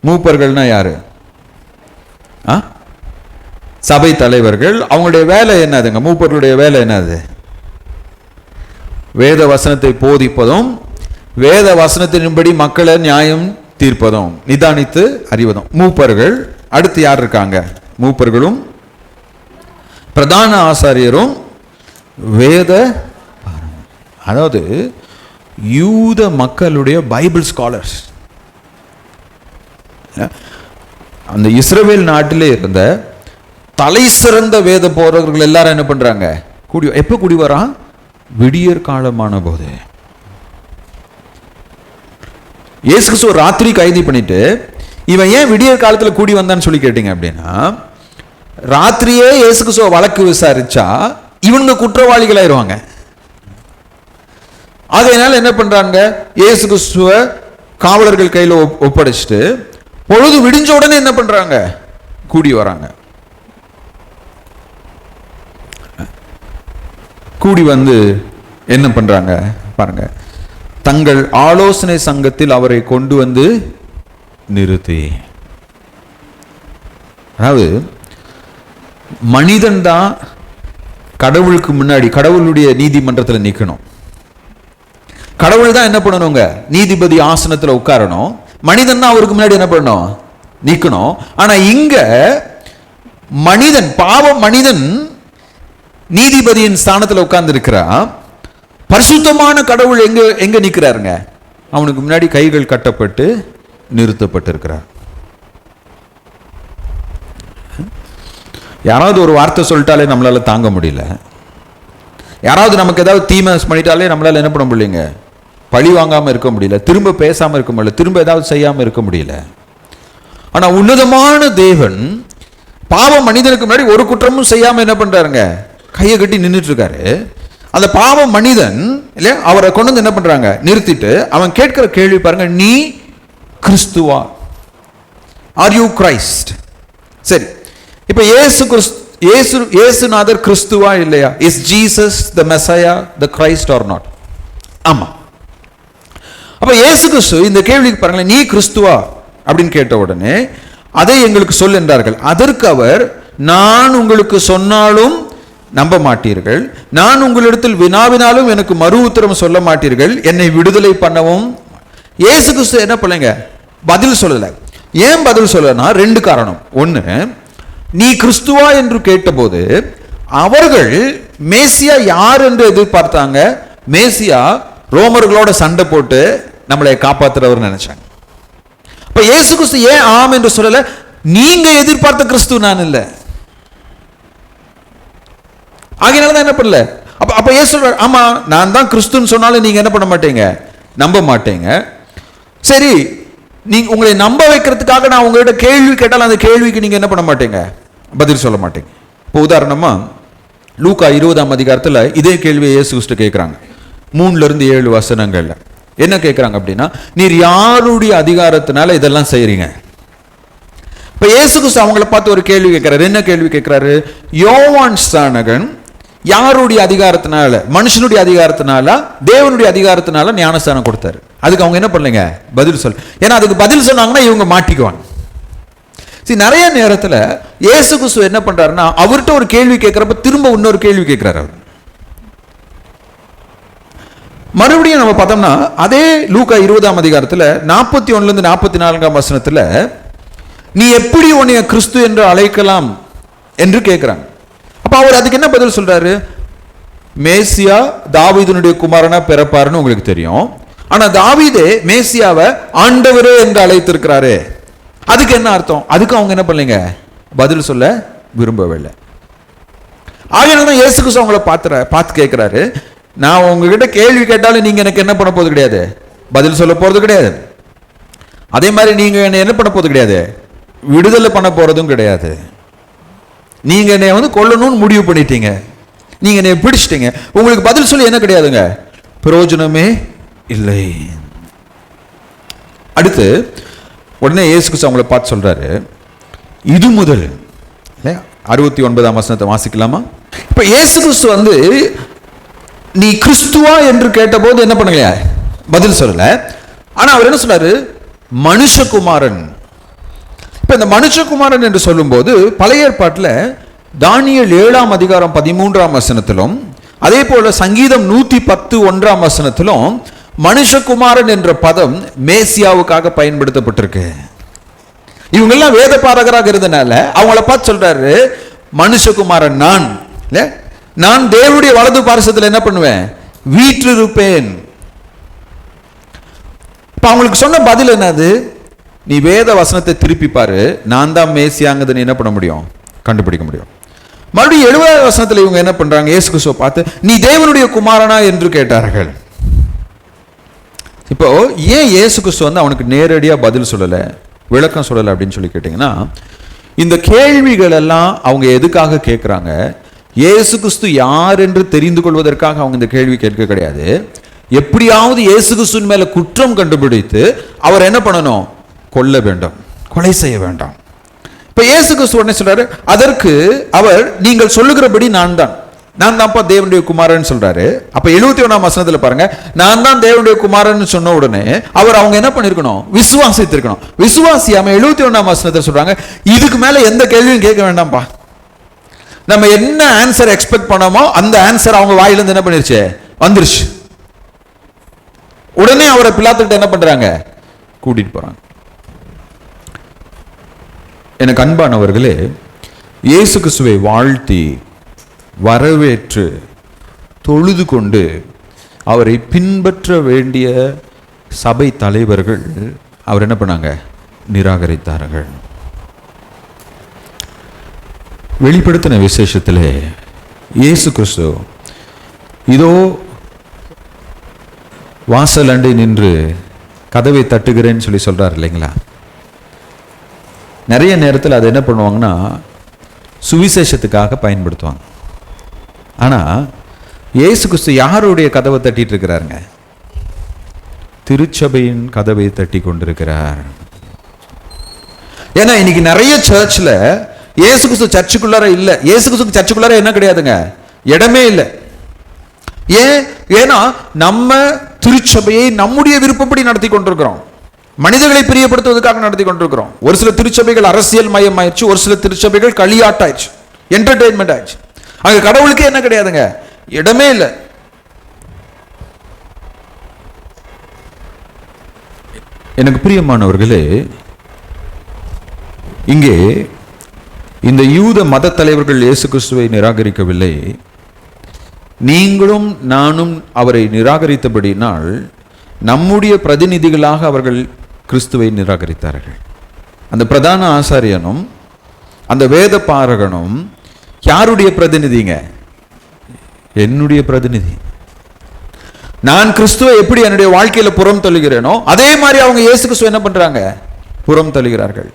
மூப்பர்கள்னா யாரு? சபை தலைவர்கள். அவங்களுடைய வேலை என்னதுங்க? மூப்பர்களுடைய வேலை என்னது? வேத வசனத்தை போதிப்பதும் வேத வசனத்தின்படி மக்களை நியாயம் தீர்ப்பதும் நிதானித்து அறிவதும் மூப்பர்கள். அடுத்து யார் இருக்காங்க? மூப்பர்களும் பிரதான ஆசாரியரும் வேத, அதாவது யூத மக்களுடைய பைபிள் ஸ்காலர்ஸ். அந்த இஸ்ரவேல் நாட்டிலே இருந்த தலை சிறந்த வேத போதகர்கள் எல்லாரும் என்ன பண்றாங்க? கூடி. எப்ப கூடி வரான்? விடியற் காலமான போது. இயேசு கிறிஸ்து ராத்திரி கைது பண்ணிட்டு இவன் ஏன் விடியற் காலத்தில் கூடி வந்தான்னு சொல்லி கேட்டீங்க அப்படின்னா, ராத்திரியே இயேசு கிறிஸ்துவ வழக்கு விசாரிச்சா இவனுங்க குற்றவாளிகள் ஆயிடுவாங்க. அதனால என்ன பண்றாங்க? இயேசு கிறிஸ்துவ காவலர்கள் கையில் ஒப்படைச்சிட்டு பொழுது விடிஞ்ச உடனே என்ன பண்றாங்க? கூடி வராங்க. கூடி வந்து என்ன பண்றாங்க பாருங்க, தங்கள் ஆலோசனை சங்கத்தில் அவரை கொண்டு வந்து நிறுத்தி. அதாவது மனிதன் தான் கடவுளுக்கு முன்னாடி கடவுளுடைய நீதிமன்றத்தில் நிற்கணும். கடவுள் தான் என்ன பண்ணணுங்க? நீதிபதி ஆசனத்தில் உட்காரணும். மனிதன் தான் அவருக்கு முன்னாடி என்ன பண்ணணும்? நிற்கணும். ஆனா இங்க மனிதன், பாவ மனிதன் நீதிபதியின் ஸ்தானத்தில் உட்கார்ந்து இருக்கிறான். பரிசுத்தமான கடவுள் எங்க நிற்கிறாருங்க? அவனுக்கு முன்னாடி கைகள் கட்டப்பட்டு நிறுத்தப்பட்டிருக்கிறார். யாராவது ஒரு வார்த்தை சொல்லிட்டாலே நம்மளால தாங்க முடியல. யாராவது நமக்கு ஏதாவது தீமை பண்ணிட்டாலே நம்மளால என்ன பண்ண முடியலங்க? பழி வாங்காம இருக்க முடியல, திரும்ப பேசாம இருக்க முடியல, திரும்ப ஏதாவது செய்யாம இருக்க முடியல. ஆனா உன்னதமான தேவன் பாவ மனிதனுக்கு முன்னாடி ஒரு குற்றமும் செய்யாம என்ன பண்றாருங்க? கையை கட்டி நின்றுட்டு இருக்காரு. அந்த பாவ மனிதன் இல்லையா, அவரை கொண்டு வந்து என்ன பண்றாங்க? நிறுத்திட்டு அவன் கேட்கிற கேள்வி பாருங்க, நீ கிறிஸ்துவா? Are you Christ? சரி, இப்ப இயேசுநாதர் கிறிஸ்துவா இல்லையா? Is Jesus the Messiah, the Christ or not? ஆமா. அப்ப இயேசு கிறிஸ்து இந்த கேள்விக்கு பாருங்களேன், நீ கிறிஸ்துவா அப்படின்னு கேட்ட உடனே அதை எங்களுக்கு சொல் என்றார்கள். அதற்கு அவர், நான் உங்களுக்கு சொன்னாலும் நம்ப மாட்டீர்கள், நான் உங்களிடத்தில் வினாவினாலும் எனக்கு மறு உத்தரம் சொல்ல மாட்டீர்கள், என்னை விடுதலை பண்ணவும். இயேசு கிறிஸ்து என்ன பண்ணுங்க? பதில் சொல்லல. ஏன் பதில் சொல்லனா? 2 காரணம். ஒன்னு, நீ கிறிஸ்துவா என்று கேட்டபோது அவர்கள் மேசியா யார் என்று எதிர்பார்த்தாங்க. மேசியா ரோமர்களோட சண்டை போட்டு நம்மளை காப்பாற்றுறவர் நினைச்சாங்க. அப்ப இயேசு கிறிஸ்து ஏன் ஆம் என்று சொல்லல? நீங்க எதிர்பார்த்த கிறிஸ்து நான் இல்ல. ஆகையினாலதான் என்ன பண்ணல. அப்ப இயேசு சொல்றார், ஆமா நான் தான் கிறிஸ்துன்னு சொன்னாலும் நீங்க என்ன பண்ண மாட்டீங்க? நம்ப மாட்டீங்க. சரி, நீங்க உங்களை நம்ப வைக்கிறதுக்காக நான் உங்ககிட்ட கேள்வி கேட்டாலும் அந்த கேள்விக்கு நீங்க என்ன பண்ண மாட்டீங்க? பதில் சொல்ல மாட்டீங்க. இப்போ உதாரணமா லூக்கா 20ஆம் அதிகாரத்தில் இதே கேள்வியை இயேசு கிறிஸ்து கேட்கிறாங்க. 3 to 7 வசனங்கள்ல என்ன கேட்குறாங்க அப்படின்னா, நீர் யாருடைய அதிகாரத்தினால இதெல்லாம் செய்றீங்க? இப்ப இயேசு கிறிஸ்து அவங்கள பார்த்து ஒரு கேள்வி கேட்கிறாரு. என்ன கேள்வி கேட்கிறாரு? யோவான் ஸ்நானகன் யாருடைய அதிகாரத்தினால, மனுஷனுடைய அதிகாரத்தினால தேவனுடைய அதிகாரத்தினால ஞானஸ்தானம் கொடுத்தாரு? அதுக்கு அவங்க என்ன பண்ணலைங்க? பதில் சொல். ஏன்னா அதுக்கு பதில் சொன்னாங்கன்னா இவங்க மாட்டிக்குவாங்க. சரி, நிறைய நேரத்தில் இயேசு கிறிஸ்து என்ன பண்றாருன்னா, அவர்கிட்ட ஒரு கேள்வி கேட்கிறப்ப திரும்ப இன்னொரு கேள்வி கேட்கிறாரு. அவர் மறுபடியும் நம்ம பார்த்தோம்னா அதே லூக்கா 20ஆம் அதிகாரத்தில் 41 44 வசனத்துல நீ எப்படி உன்னைய கிறிஸ்து என்று அழைக்கலாம் என்று கேட்கிறாங்க. அப்ப அவர் அதுக்கு என்ன பதில் சொல்றாரு? மேசியா தாவீதுனுடைய குமாரனா பிறப்பாருன்னு உங்களுக்கு தெரியும். ஆனா தாவீதே மேசியாவை ஆண்டவரே என்று அழைத்திருக்கிறாரு. அதுக்கு என்ன அர்த்தம்? அதுக்கு அவங்க என்ன பண்ணலைங்க? பதில் சொல்ல விரும்பவில்லை. ஆகையால்தான் இயேசு கிறிஸ்து அவங்கள பார்த்து கேட்கிறாரு, நான் உங்ககிட்ட கேள்வி கேட்டாலும் நீங்க எனக்கு என்ன பண்ண போறது கிடையாது, பதில் சொல்ல போறது கிடையாது. அதே மாதிரி நீங்க என்ன பண்ண போறது கிடையாது, விடுதலை பண்ண போறதும் கிடையாது. நீங்க என்னை கொல்லணும்னு முடிவு பண்ணிட்டீங்க, நீங்க என்னை பிடிச்சிட்டீங்க, உங்களுக்கு பதில் சொல்லி என்ன கிடையாதுங்க, பிரயோஜனமே இல்லை. அடுத்து உடனே இயேசு கிறிஸ்து அவங்களை பார்த்து சொல்றாரு, இது முதல் 69ஆம் வசனத்தை வாசிக்கலாமா? இப்ப இயேசு கிறிஸ்து நீ கிறிஸ்துவா என்று கேட்டபோது என்ன பண்ணுங்க, பதில் சொல்லல. ஆனா அவர் என்ன சொன்னாரு? மனுஷகுமாரன். இப்ப இந்த மனுஷகுமாரன் என்று சொல்லும்போது பழைய ஏற்பாட்டில் தானியேல் 7ஆம் அதிகாரம் 13ஆம் வசனத்திலும் அதே போல சங்கீதம் 110:1 வசனத்திலும் மனுஷகுமாரன் என்ற பதம் மேசியாவுக்காக பயன்படுத்தப்பட்டிருக்கு. இவங்க எல்லாம் வேத பாரகராக இருந்தனால அவங்கள பார்த்து சொல்றாரு, மனுஷகுமாரன் நான் தேவனுடைய வலது பார்சத்தில் என்ன பண்ணுவேன், வீற்றிருப்பேன். இப்ப அவங்களுக்கு சொன்ன பதில் என்னது? நீ வேத வசனத்தை திருப்பி பாரு, நான் தான் மேசியாங்கிறது நீ என்ன பண்ண முடியும், கண்டுபிடிக்க முடியும். மறுபடியும் 70ஆம் வசனத்தில் இவங்க என்ன பண்றாங்க, இயேசு கிறிஸ்துவை பார்த்து நீ தேவனுடைய குமாரனா என்று கேட்டார்கள். இப்போ ஏன் இயேசு கிறிஸ்து அவனுக்கு நேரடியா பதில் சொல்லல, விளக்கம் சொல்லல அப்படின்னு சொல்லி கேட்டீங்கன்னா, இந்த கேள்விகள் எல்லாம் அவங்க எதுக்காக கேட்கிறாங்க? இயேசு கிறிஸ்து யார் என்று தெரிந்து கொள்வதற்காக அவங்க இந்த கேள்வி கேட்க கிடையாது. எப்படியாவது இயேசு கிறிஸ்துவின் மேல குற்றம் கண்டுபிடித்து அவர் என்ன பண்ணணும், கொல்ல வேண்டும், கொலை செய்ய வேண்டாம். இப்ப இயேசு கிறிஸ்து உடனே சொல்றாரு, அதற்கு அவர் நீங்கள் சொல்லுகிறபடி நான் தான்ப்பா தேவனுடைய குமாரன் சொல்றாரு. அப்ப 71ஆம் வசனத்துல பாருங்க, நான் தான் தேவனுடைய குமாரன் சொன்ன உடனே அவர் அவங்க என்ன பண்ணிருக்கணும், விசுவாசித்திருக்கணும். விசுவாசியாம 71ஆம் வசனத்துல சொல்றாங்க, இதுக்கு மேல எந்த கேள்வியும் கேட்க வேண்டாம்ப்பா, நம்ம என்ன ஆன்சர் எக்ஸ்பெக்ட் பண்ணோமோ அந்த ஆன்சர் அவங்க வாயிலிருந்து என்ன பண்ணிருச்சு, வந்துருச்சு. உடனே அவரை பிலாத்துக்கிட்ட என்ன பண்றாங்க, கூட்டிட்டு போறாங்க. எனக்கு அன்பானவர்களே, இயேசு கிறிஸ்துவை வாழ்த்தி வரவேற்று தொழுது கொண்டு அவரை பின்பற்ற வேண்டிய சபை தலைவர்கள் அவர் என்ன பண்ணாங்க, நிராகரித்தார்கள். வெளிப்படுத்தின விசேஷத்திலே இயேசு கிறிஸ்து இதோ வாசல் அண்டை நின்று கதவை தட்டுகிறேன்னு சொல்லி சொல்றாரு இல்லைங்களா? நிறைய நேரத்தில் அதை என்ன பண்ணுவாங்கன்னா சுவிசேஷத்துக்காக பயன்படுத்துவாங்க. ஆனா இயேசு கிறிஸ்து யாருடைய கதவை தட்டிட்டு இருக்கிறாருங்க, திருச்சபையின் கதவை தட்டி கொண்டிருக்கிறார். ஏன்னா இன்னைக்கு நிறைய சர்ச்ல இயேசு கிறிஸ்து சர்ச்சுக்குள்ளார இல்ல, இயேசு கிறிஸ்து சர்ச்சுக்குள்ளார என்ன கிடையாதுங்க, இடமே இல்லை. ஏன்னா நம்ம திருச்சபையை நம்முடைய விருப்பப்படி நடத்தி கொண்டிருக்கிறோம், மனிதர்களை பிரியப்படுத்துவதற்காக நடத்தி கொண்டிருக்கிறோம். ஒரு சில திருச்சபைகள் அரசியல் மயம் ஆயிடுச்சு, ஒரு சில திருச்சபைகள் களியாட்டாயிடுச்சு, என்டர்டெயின்மெண்ட் ஆயிடுச்சு. அங்க கடவுளுக்கே என்ன கிடையாதுங்க, இடமே இல்லை. எனக்கு பிரியமானவர்களே, இங்கே இந்த யூத மத தலைவர்கள் இயேசு கிறிஸ்துவை நிராகரிக்கவில்லை. நீங்களும் நானும் அவரை நிராகரித்தபடினால் நம்முடைய பிரதிநிதிகளாக அவர்கள் கிறிஸ்துவை நிராகரித்தார்கள். அந்த பிரதான ஆசாரியனும் அந்த வேத பாரகனும் யாருடைய பிரதிநிதிங்க, என்னுடைய பிரதிநிதி. நான் கிறிஸ்துவை எப்படி என்னுடைய வாழ்க்கையில புறம் தள்ளுகிறேனோ அதே மாதிரி அவங்க இயேசு கிறிஸ்துவை என்ன பண்றாங்க, புறம் தள்ளுகிறார்கள்.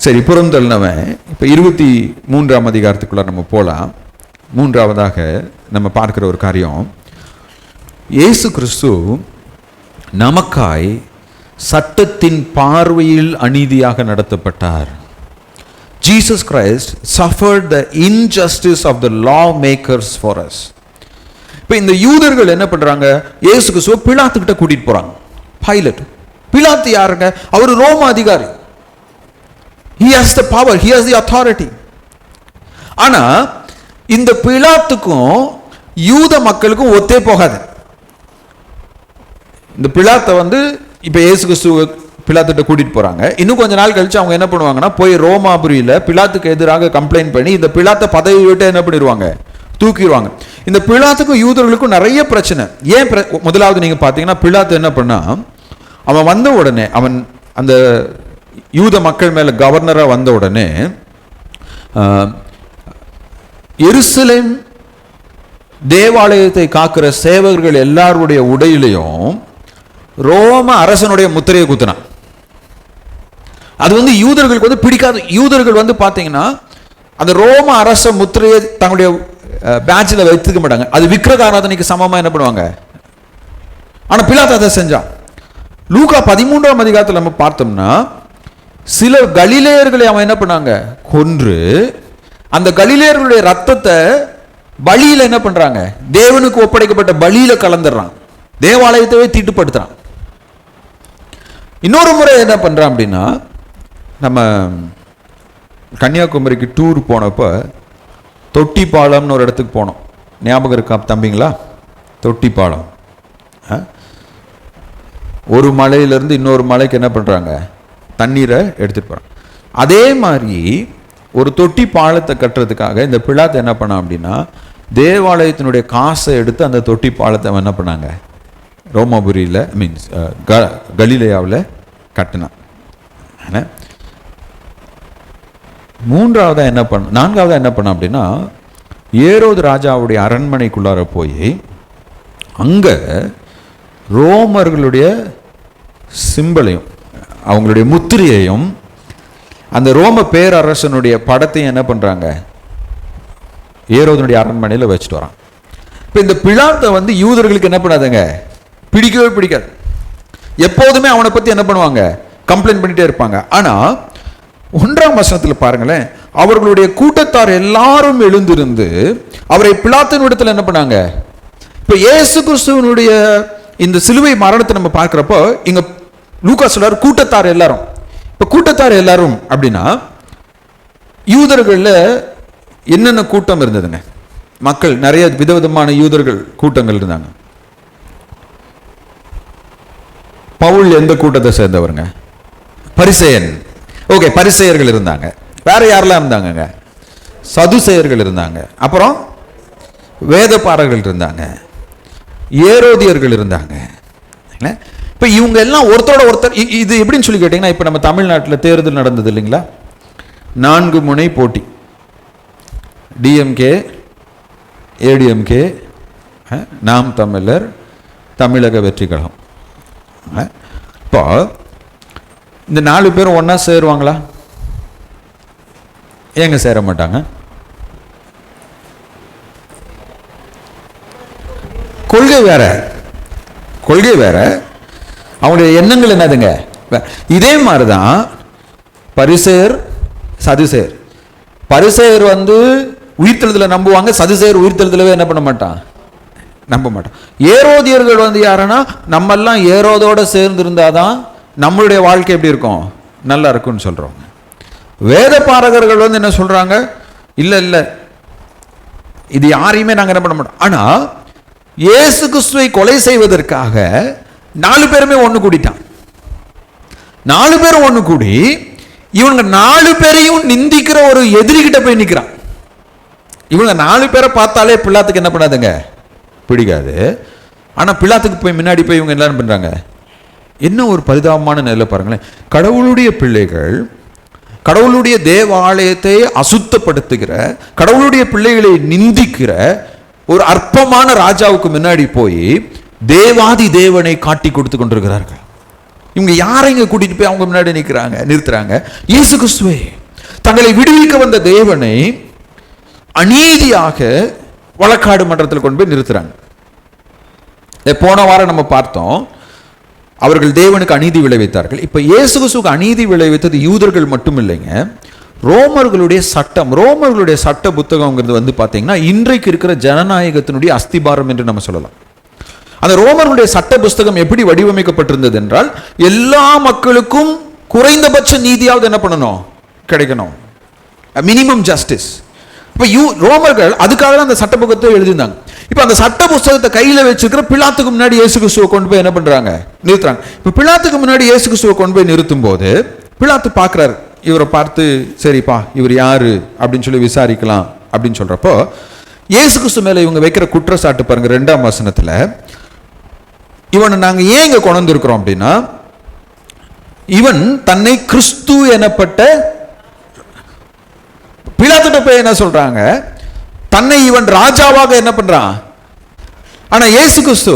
சரி, புறம் தள்ளினவன் இப்ப 23ஆம் அதிகாரத்துக்குள்ள நம்ம போலாம். மூன்றாவதாக நம்ம பார்க்கிற ஒரு காரியம், இயேசு கிறிஸ்து நமக்காய் சட்டத்தின் பார்வையில் அநீதியாக நடத்தப்பட்டார். Jesus Christ suffered the injustice of the lawmakers for us. இப்போ இந்த யூதர்கள் என்ன பண்றாங்க? இயேசு கிறிஸ்துவை பிலாத்துக்கிட்ட கூட்டிட்டு போறாங்க. பைலட். பிலாத்து யாருங்க? அவர் ரோம அதிகாரி. He has the power, he has the authority. ஆனா இந்த பிலாத்துக்கும் யூத மக்களுக்கும் ஒத்தே போகாது. இந்த பிலாத்தை வந்து இப்ப இயேசு கிறிஸ்துவ பிலாத்திட்ட கூட்டிட்டு போறாங்க. இன்னும் கொஞ்ச நாள் கழிச்சு அவங்க என்ன பண்ணுவாங்கன்னா, போய் ரோமாபுரியில பிலாத்துக்கு எதிராக கம்ப்ளைண்ட் பண்ணி இந்த பிலாத்தை பதவி விட்டு என்ன பண்ணிடுவாங்க? தூக்கிடுவாங்க. இந்த பிலாத்துக்கும் யூதர்களுக்கும் நிறைய பிரச்சனை. ஏன் முதலாவது நீங்க பாத்தீங்கன்னா, பிலாத்து என்ன பண்ணா, அவன் வந்த உடனே, அவன் அந்த யூத மக்கள் மேல கவர்னரா வந்த உடனே எருசலேம் தேவாலயத்தை காக்கிற சேவகர்கள் எல்லாருடைய உடையிலையும் ரோம அரசனுடைய முத்திரையை குத்தினான். அது வந்து யூதர்களுக்கு வந்து பிடிக்காது. யூதர்கள் வந்து பாத்தீங்கன்னா அந்த ரோம அரச முத்திரையை தங்களுடைய பேட்சில் வைத்துக்க மாட்டாங்க. அது விக்கிரகாராதனைக்கு சமமா என்ன பண்ணுவாங்க. ஆனா பிலாத்து அதை செஞ்சான். லூக்கா 13ஆம் அதிகாரத்தில் நம்ம பார்த்தோம்னா, சில கலிலேயர்களை அவன் என்ன பண்ணாங்க? கொன்று அந்த கலிலேயர்களுடைய ரத்தத்தை பலியில என்ன பண்றாங்க? தேவனுக்கு ஒப்படைக்கப்பட்ட பலியில கலந்துடுறான். தேவாலயத்தையே தீட்டுப்படுத்துறான். இன்னொரு முறை என்ன பண்றான் அப்படின்னா, நம்ம கன்னியாகுமரிக்கு டூர் போனப்ப தொட்டிப்பாலம்னு ஒரு இடத்துக்கு போனோம். ஞாபகம் இருக்கா தம்பிங்களா? தொட்டிப்பாலம். ஒரு மலையிலிருந்து இன்னொரு மலைக்கு என்ன பண்றாங்க? தண்ணீரை எடுத்துட்டு போறாங்க. அதே மாதிரி ஒரு தொட்டி பாலத்தை கட்டுறதுக்காக இந்த பிலாத்து என்ன பண்ணான் அப்படின்னா, தேவாலயத்தினுடைய காசை எடுத்து அந்த தொட்டி பாலத்தை என்ன பண்ணாங்க? ரோமாபுரியில் மீன்ஸ் கலிலேயாவில் கட்டினான். நான்காவதா என்ன பண்ண அப்படின்னா, ஏரோது ராஜாவுடைய அரண்மனைக்குள்ளார போய் அங்க ரோமர்களுடைய சிம்பலையும் அவங்களுடைய முத்திரையையும் அந்த ரோம பேரரசனுடைய படத்தையும் என்ன பண்றாங்க? ஏரோதனுடைய அரண்மனையில் வச்சுட்டு வரான். இப்போ இந்த பிலாத்தை வந்து யூதர்களுக்கு என்ன பண்ணாதுங்க? பிடிக்கவே பிடிக்காது. எப்போதுமே அவனை பத்தி என்ன பண்ணுவாங்க? கம்ப்ளைண்ட் பண்ணிட்டே இருப்பாங்க. ஆனா 1ஆம் வசனத்தில் பாருங்களேன், அவர்களுடைய கூட்டத்தார் எல்லாரும் எழுந்திருந்து அவரை பிலாத்தின் இடத்துல என்ன பண்ணாங்க? இப்ப இயேசு கிறிஸ்துவனுடைய இந்த சிலுவை மரணத்தை நம்ம பார்க்கிறப்போ இங்க லூக்கா சொல்றாரு கூட்டத்தார் எல்லாரும். இப்ப கூட்டத்தார் எல்லாரும் அப்படின்னா யூதர்கள்ல என்னென்ன கூட்டம் இருந்ததுங்க? மக்கள் நிறைய விதவிதமான யூதர்கள் கூட்டங்கள் இருந்தாங்க. பவுல் எந்த கூட்டத்தை சேர்ந்தவருங்க? பரிசேயன். ஓகே, பரிசேயர்கள் இருந்தாங்க. வேற யாரெல்லாம் இருந்தாங்க? சதுசேயர்கள் இருந்தாங்க. அப்புறம் வேதபாரர்கள் இருந்தாங்க, ஏரோதியர்கள் இருந்தாங்க. இப்ப இவங்க எல்லாம் ஒருத்தரோட ஒருத்தர். இது எப்படின்னு சொல்லி கேட்டீங்கன்னா, இப்ப நம்ம தமிழ்நாட்டில் தேர்தல் நடந்தது இல்லைங்களா? 4 முனை போட்டி. டிஎம்கே, ஏடிஎம்கே, நாம் தமிழர், தமிழக வெற்றி கழகம். இப்போ இந்த 4 பேரும் ஒன்னா சேருவாங்களா? ஏங்க சேர மாட்டாங்க? கொள்கை வேற, கொள்கை வேற, அவங்களுடைய எண்ணங்கள் என்னதுங்க? இதே மாதிரிதான் பரிசேயர் சதுசேயர். பரிசேயர் வந்து உயிர்த்தெழுதலை நம்புவாங்க, சதுசேயர் உயிர்த்தெழுதலவே என்ன பண்ண மாட்டான்? நம்ப மாட்டான். ஏரோதியர்கள் வந்து யாருன்னா, நம்ம எல்லாம் ஏரோதோட சேர்ந்து இருந்தாதான் நம்மளுடைய வாழ்க்கை எப்படி இருக்கும்? நல்லா இருக்கும்னு சொல்றோம். வேத பாரகர்கள் வந்து என்ன சொல்றாங்க? இல்ல இல்ல, இது யாரையுமே நாங்க என்ன பண்ண மாட்டோம். ஆனா இயேசு கிறிஸ்துவை கொலை செய்வதற்காக 4 பேருமே ஒண்ணு கூடிட்டான். 4 பேரும் ஒண்ணு கூடி இவங்க 4 பேரையும் நிந்திக்கிற ஒரு எதிரிகிட்ட போய் நிக்கிறான். இவங்க 4 பேரை பார்த்தாலே பிலாத்துக்கு என்ன பண்ணாதுங்க? பிடிக்காது. ஆனா பிலாத்துக்கு போய் முன்னாடி போய் இவங்க என்ன பண்றாங்க? என்ன ஒரு பரிதாபமான நிலை பாருங்களேன். கடவுளுடைய பிள்ளைகள், கடவுளுடைய தேவாலயத்தை அசுத்தப்படுத்துகிற, கடவுளுடைய பிள்ளைகளை நிந்திக்கிற ஒரு அற்பமான ராஜாவுக்கு முன்னாடி போய் தேவாதி தேவனை காட்டி கொடுத்து கொண்டிருக்கிறார்கள். இவங்க யாரை இங்க கூட்டிட்டு போய் அவங்க முன்னாடி நிறுத்துறாங்க? இயேசு கிறிஸ்துவை, தங்களை விடுவிக்க வந்த தேவனை அநீதியாக வழக்காடு மன்றத்தில் கொண்டு போய் நிறுத்துறாங்க. போன வாரம் நம்ம பார்த்தோம், அவர்கள் தேவனுக்கு அநீதி விளைவித்தார்கள். இப்ப இயேசு கிறிஸ்துவுக்கு அநீதி விளைவித்தது யூதர்கள் மட்டும் இல்லைங்க, ரோமர்களுடைய சட்டம். ரோமர்களுடைய சட்ட புத்தகம்ங்கிறது வந்து பார்த்தீங்கன்னா இன்றைக்கு இருக்கிற ஜனநாயகத்தினுடைய அஸ்திபாரம் என்று நம்ம சொல்லலாம். அந்த ரோமர்களுடைய சட்ட புஸ்தகம் எப்படி வடிவமைக்கப்பட்டிருந்தது என்றால், எல்லா மக்களுக்கும் குறைந்தபட்ச நீதியாவது என்ன பண்ணணும், கிடைக்கணும், மினிமம் ஜஸ்டிஸ். இப்போ ரோமர்கள் அதுக்காக தான் அந்த சட்ட புத்தகத்தை எழுதியிருந்தாங்க. இப்போ அந்த சட்ட புஸ்தகத்தை கையில் வச்சிருக்கிற பிலாத்துக்கு முன்னாடி இயேசு கிறிஸ்துவை கொண்டு போய் என்ன பண்றாங்க, நிறுத்துறாங்க. இப்போ பிலாத்துக்கு முன்னாடி இயேசு கிறிஸ்துவை கொண்டு போய் நிறுத்தும் போது பிலாத்து பார்க்குறாரு, இவரை பார்த்து சரிப்பா இவர் யாரு அப்படின்னு சொல்லி விசாரிக்கலாம் அப்படின்னு சொல்றப்போ, இயேசு கிறிஸ்து மேல இவங்க வைக்கிற குற்றச்சாட்டு பாருங்க 2ஆம் வசனத்துல, இவனை நாங்க ஏன் இங்க கொண்டு வந்திருக்கிறோம் அப்படின்னா, இவன் தன்னை கிறிஸ்து எனப்பட்ட, பிலாத்துட்ட போய் என்ன சொல்றாங்க, தன்னை இவன் ராஜாவாக என்ன பண்றான். ஆனா இயேசு கிறிஸ்து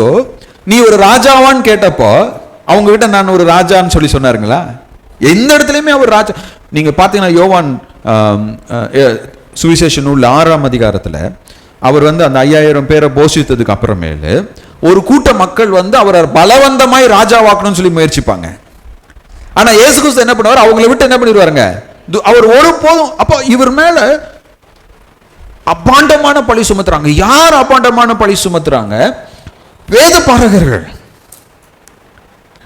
நீ ஒரு ராஜாவான்னு கேட்டப்போ அவங்க கிட்ட நான் ஒரு ராஜான்னு சொல்லி சொன்னாருங்களா? எந்த இடத்துலையுமே அவர் ராஜா. நீங்க பாத்தீங்கன்னா யோவான் சுவிசேஷ நூல் 6ஆம் அதிகாரத்துல அவர் வந்து அந்த 5000 பேரை போஷித்ததுக்கு அப்புறமேலு ஒரு கூட்ட மக்கள் வந்து அவரை பலவந்தமாய் ராஜாவாக்கணும்னு சொல்லி முயற்சிப்பாங்க. ஆனா இயேசு கிறிஸ்து என்ன பண்ணுவார், அவங்களை விட்டு என்ன பண்ணிடுவாருங்க, அவர் ஒரு போதும். அப்போ இவர் மேல அப்பாண்டமான பழி சுமத்துறாங்க. யார் அப்பாண்டமான பழி சுமத்துறாங்க? வேத பாரகர்கள்,